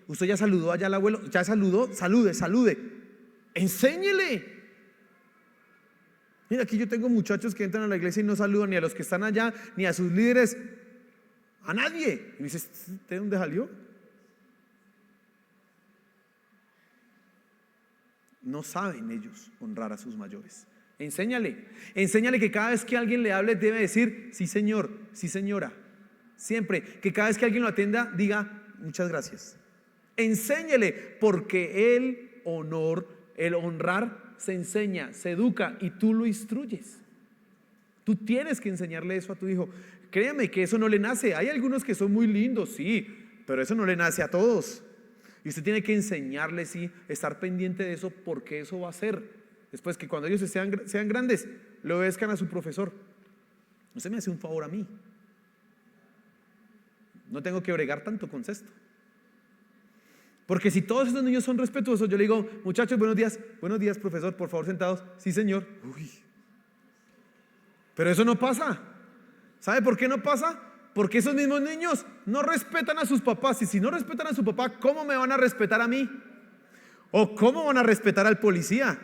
Usted ya saludó allá al abuelo, ya saludó, salude. Enséñele. Mira, aquí yo tengo muchachos que entran a la iglesia y no saludan ni a los que están allá, ni a sus líderes, a nadie. Y me dice, ¿de dónde salió? No saben ellos honrar a sus mayores. Enséñale que cada vez que alguien le hable debe decir, sí señor, sí señora. Siempre, que cada vez que alguien lo atienda diga, muchas gracias. Enséñale, porque el honrar se enseña, se educa y tú lo instruyes. Tú tienes que enseñarle eso a tu hijo. Créame que eso no le nace. Hay algunos que son muy lindos, sí, pero eso no le nace a todos. Y usted tiene que enseñarles, sí, estar pendiente de eso, porque eso va a ser. Después que cuando ellos sean grandes, le obedezcan a su profesor. Usted me hace un favor a mí. No tengo que bregar tanto con esto. Porque si todos esos niños son respetuosos, yo le digo, muchachos, buenos días, profesor, por favor, sentados. Sí, señor. Uy. Pero eso no pasa. ¿Sabe por qué no pasa? Porque esos mismos niños no respetan a sus papás. Y si no respetan a su papá, ¿cómo me van a respetar a mí? ¿O cómo van a respetar al policía?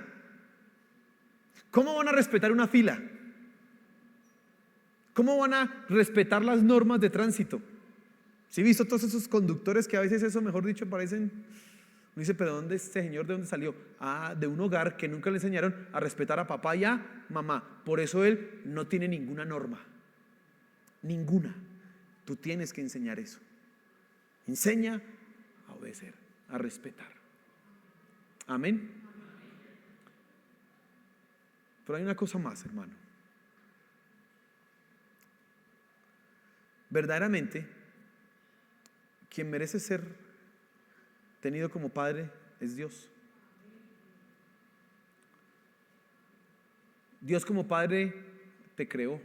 ¿Cómo van a respetar una fila? ¿Cómo van a respetar las normas de tránsito? ¿Sí he visto todos esos conductores que a veces eso, mejor dicho, parecen? Uno dice, pero ¿dónde este señor de dónde salió? Ah, de un hogar que nunca le enseñaron a respetar a papá y a mamá. Por eso él no tiene ninguna norma. Ninguna. Tú tienes que enseñar eso. Enseña a obedecer, a respetar. Amén. Pero hay una cosa más, hermano. Verdaderamente, quien merece ser tenido como padre es Dios. Dios como padre te creó.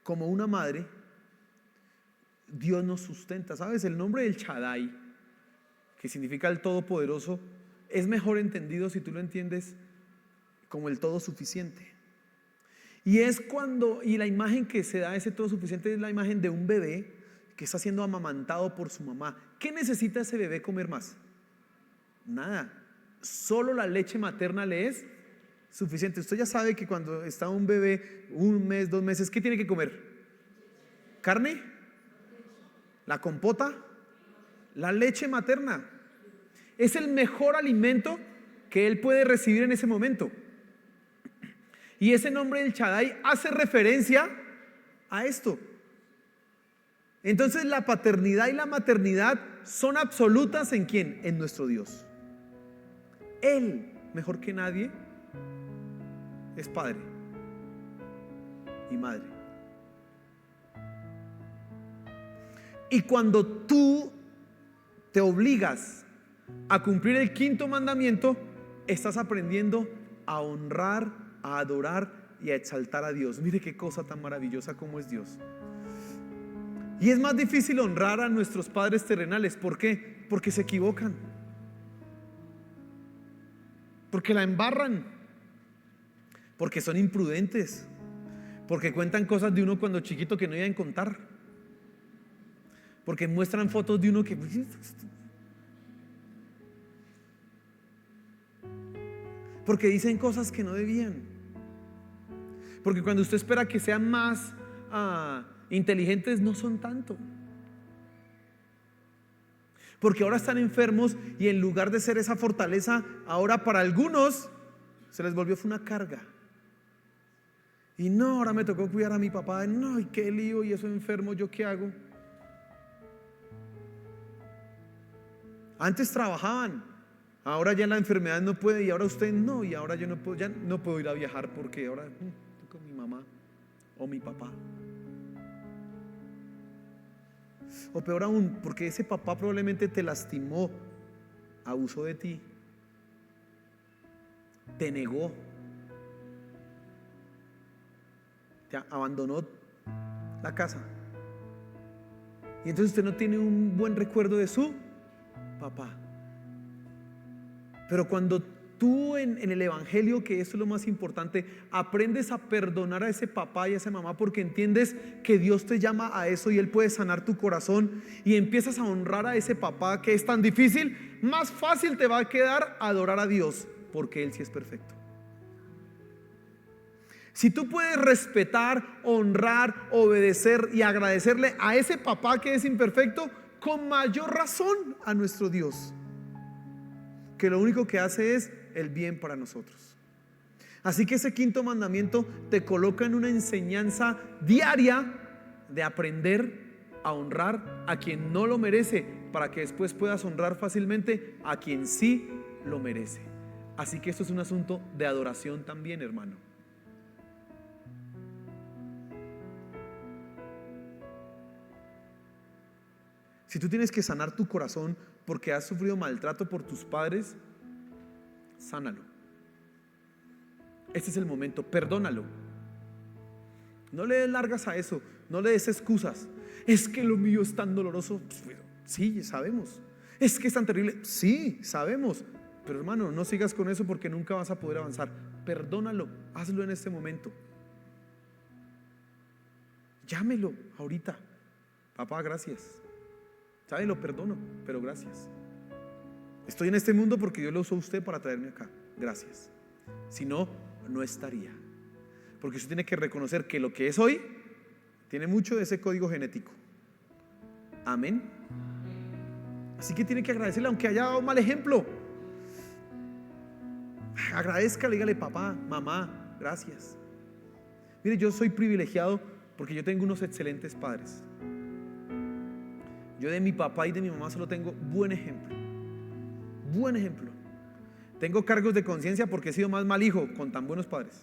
Como una madre, Dios nos sustenta. ¿Sabes? El nombre del Shaddai, que significa el Todopoderoso, es mejor entendido si tú lo entiendes como el todo suficiente. Y la imagen que se da ese todo suficiente es la imagen de un bebé que está siendo amamantado por su mamá. ¿Qué necesita ese bebé comer más? Nada. Solo la leche materna le es suficiente. Usted ya sabe que cuando está un bebé, 1 mes, 2 meses, ¿qué tiene que comer? ¿Carne? ¿La compota? La leche materna. Es el mejor alimento que él puede recibir en ese momento. Y ese nombre del Shaddai hace referencia a esto. Entonces la paternidad y la maternidad son absolutas ¿en quién? En nuestro Dios. Él, mejor que nadie, es padre y madre. Y cuando tú te obligas a cumplir el quinto mandamiento, estás aprendiendo a honrar, a adorar y a exaltar a Dios. Mire qué cosa tan maravillosa como es Dios. Y es más difícil honrar a nuestros padres terrenales. ¿Por qué? Porque se equivocan, porque la embarran, porque son imprudentes, porque cuentan cosas de uno cuando chiquito que no iban a contar, porque muestran fotos de uno que... porque dicen cosas que no debían, porque cuando usted espera que sean más inteligentes, no son tanto. porque ahora están enfermos y en lugar de ser esa fortaleza, ahora para algunos se les volvió fue una carga. Y no, ahora me tocó cuidar a mi papá, no, y qué lío, y eso enfermo, ¿yo qué hago? Antes trabajaban, ahora ya la enfermedad no puede, y ahora usted no, y ahora yo no puedo, ya no puedo ir a viajar porque ahora estoy con mi mamá o mi papá. O peor aún, porque ese papá probablemente te lastimó, abusó de ti, te negó, te abandonó la casa. Y entonces usted no tiene un buen recuerdo de su papá. Pero cuando tú en el evangelio, que eso es lo más importante, aprendes a perdonar a ese papá y a esa mamá, porque entiendes que Dios te llama a eso y Él puede sanar tu corazón, y empiezas a honrar a ese papá que es tan difícil, más fácil te va a quedar adorar a Dios, porque Él sí es perfecto. Si tú puedes respetar, honrar, obedecer y agradecerle a ese papá que es imperfecto, con mayor razón a nuestro Dios, que lo único que hace es el bien para nosotros. Así que ese quinto mandamiento te coloca en una enseñanza diaria de aprender a honrar a quien no lo merece, para que después puedas honrar fácilmente a quien sí lo merece. Así que esto es un asunto de adoración también, hermano. Si tú tienes que sanar tu corazón porque has sufrido maltrato por tus padres, sánalo. Este es el momento, perdónalo. No le des largas a eso, no le des excusas. Es que lo mío es tan doloroso. Sí, sabemos. Es que es tan terrible. Sí, sabemos. Pero hermano, no sigas con eso porque nunca vas a poder avanzar. Perdónalo, hazlo en este momento. Llámelo ahorita. Papá, gracias. ¿Sabe? Lo perdono, pero gracias. Estoy en este mundo porque Dios lo usó a usted para traerme acá. Gracias. Si no, no estaría. Porque usted tiene que reconocer que lo que es hoy tiene mucho de ese código genético. Amén. Así que tiene que agradecerle, aunque haya dado un mal ejemplo. Agradezcale, dígale: papá, mamá, gracias. Mire, yo soy privilegiado porque yo tengo unos excelentes padres. Yo de mi papá y de mi mamá solo tengo buen ejemplo. Buen ejemplo. Tengo cargos de conciencia porque he sido más mal hijo con tan buenos padres.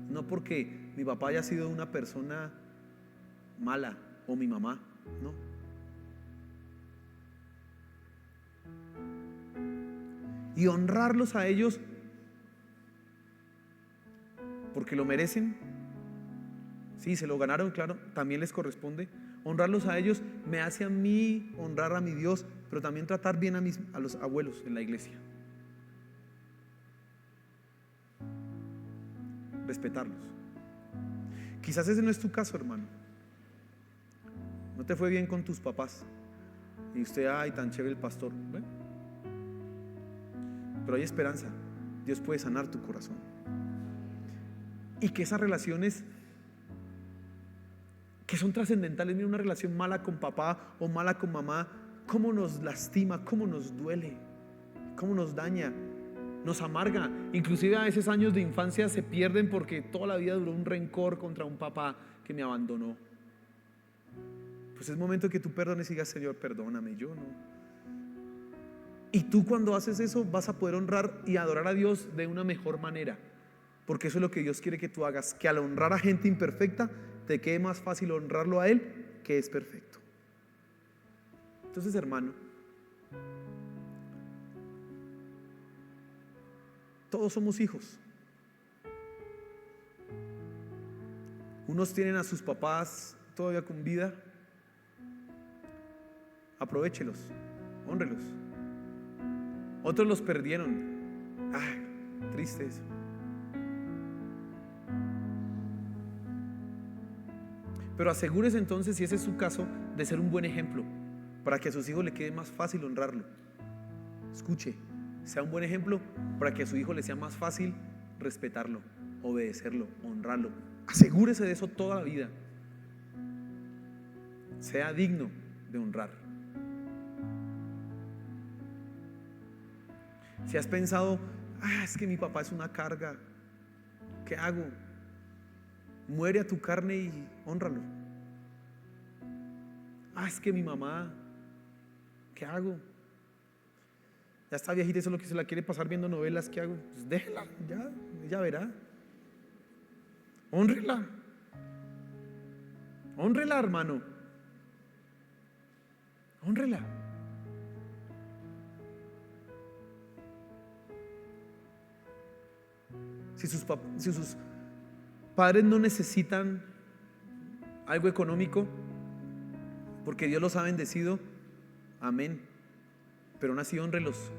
No porque mi papá haya sido una persona mala o mi mamá, no. Y honrarlos a ellos porque lo merecen. Sí, se lo ganaron, claro, también les corresponde. Honrarlos a ellos me hace a mí honrar a mi Dios, pero también tratar bien a los abuelos en la iglesia. Respetarlos. Quizás ese no es tu caso, hermano. No te fue bien con tus papás y usted, ay, tan chévere el pastor. Bueno, pero hay esperanza. Dios puede sanar tu corazón. Y que esas relaciones que son trascendentales, mira, una relación mala con papá o mala con mamá, cómo nos lastima, cómo nos duele, cómo nos daña, nos amarga. Inclusive a veces años de infancia se pierden porque toda la vida duró un rencor contra un papá que me abandonó. Pues es momento que tú perdones y digas: Señor, perdóname, yo no. Y tú, cuando haces eso, vas a poder honrar y adorar a Dios de una mejor manera, porque eso es lo que Dios quiere que tú hagas, que al honrar a gente imperfecta te quede más fácil honrarlo a Él, que es perfecto. Entonces, hermano, todos somos hijos. Unos tienen a sus papás todavía con vida. Aprovéchelos, hónrelos. Otros los perdieron. Ay, triste eso. Pero asegúrese entonces, si ese es su caso, de ser un buen ejemplo, para que a sus hijos le quede más fácil honrarlo. Escuche, sea un buen ejemplo para que a su hijo le sea más fácil respetarlo, obedecerlo, honrarlo. Asegúrese de eso toda la vida. Sea digno de honrar. Si has pensado, es que mi papá es una carga, ¿qué hago? Muere a tu carne y hónralo. Es que mi mamá, ¿qué hago? Ya está viejita, eso es lo que se la quiere pasar viendo novelas, ¿qué hago? Pues déjela, ya, ella verá. Hónrela. Hónrela, hermano. Hónrela. Si sus padres no necesitan algo económico, porque Dios los ha bendecido, amén. Pero aún así hónrelos.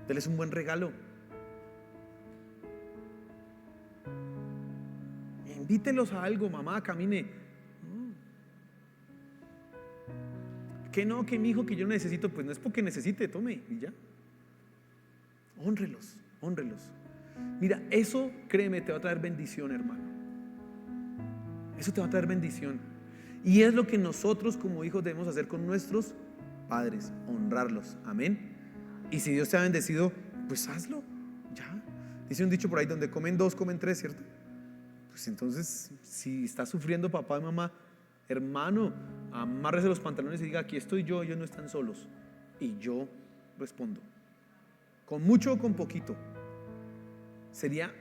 Denles un buen regalo. Invítelos a algo, mamá, camine. Que mi hijo, que yo necesito, pues no es porque necesite, tome y ya. Hónrelos, hónrelos. Mira, eso, créeme, te va a traer bendición, hermano. Eso te va a traer bendición. Y es lo que nosotros como hijos debemos hacer con nuestros padres, honrarlos, amén. Y si Dios te ha bendecido, pues hazlo, ya. Dice un dicho por ahí, donde comen dos, comen tres, ¿cierto? Pues entonces, si está sufriendo papá y mamá, hermano, amárrese los pantalones y diga, aquí estoy yo, ellos no están solos. Y yo respondo, con mucho o con poquito. Sería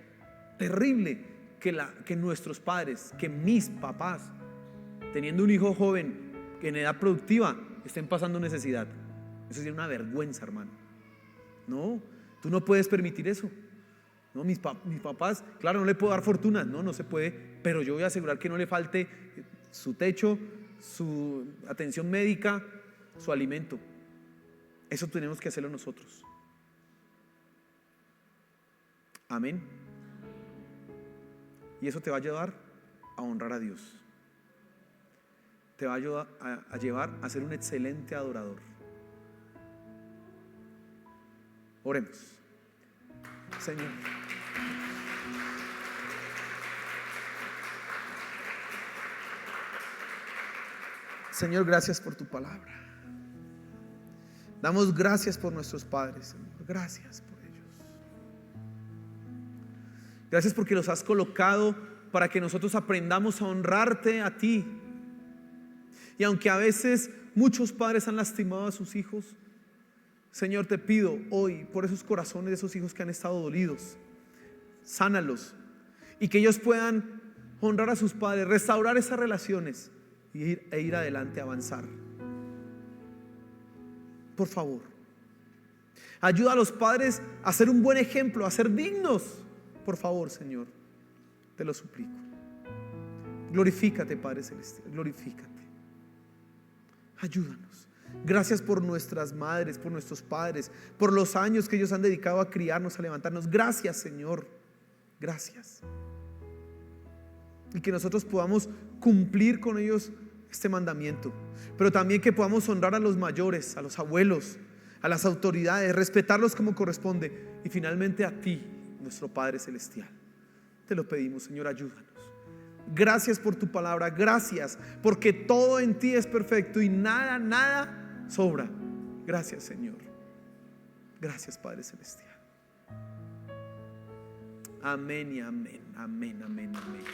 terrible que nuestros padres, que mis papás, teniendo un hijo joven que en edad productiva, estén pasando necesidad. Eso sería una vergüenza, hermano. No, tú no puedes permitir eso. No, mis papás, claro, no le puedo dar fortuna, no se puede, pero yo voy a asegurar que no le falte su techo, su atención médica, su alimento. Eso tenemos que hacerlo nosotros. Amén. Y eso te va a llevar a honrar a Dios. Te va a ayudar a llevar a ser un excelente adorador. Oremos. Señor, Señor, gracias por tu palabra. Damos gracias por nuestros padres, Señor. Gracias por ellos. Gracias porque los has colocado para que nosotros aprendamos a honrarte a ti. Y aunque a veces muchos padres han lastimado a sus hijos, Señor, te pido hoy por esos corazones de esos hijos que han estado dolidos, sánalos, y que ellos puedan honrar a sus padres, restaurar esas relaciones e ir adelante, avanzar. Por favor, ayuda a los padres a ser un buen ejemplo, a ser dignos. Por favor, Señor, te lo suplico. Glorifícate, Padre Celestial, glorifícate. Ayúdanos. Gracias por nuestras madres, por nuestros padres, por los años que ellos han dedicado a criarnos, a levantarnos. Gracias, Señor. Gracias. Y que nosotros podamos cumplir con ellos este mandamiento, pero también que podamos honrar a los mayores, a los abuelos, a las autoridades, respetarlos como corresponde, y finalmente a ti, nuestro Padre Celestial. Te lo pedimos, Señor, ayúdanos. Gracias por tu palabra, gracias porque todo en ti es perfecto y nada sobra. Gracias, Señor. Gracias, Padre Celestial. Amén y amén, amén, amén, amén.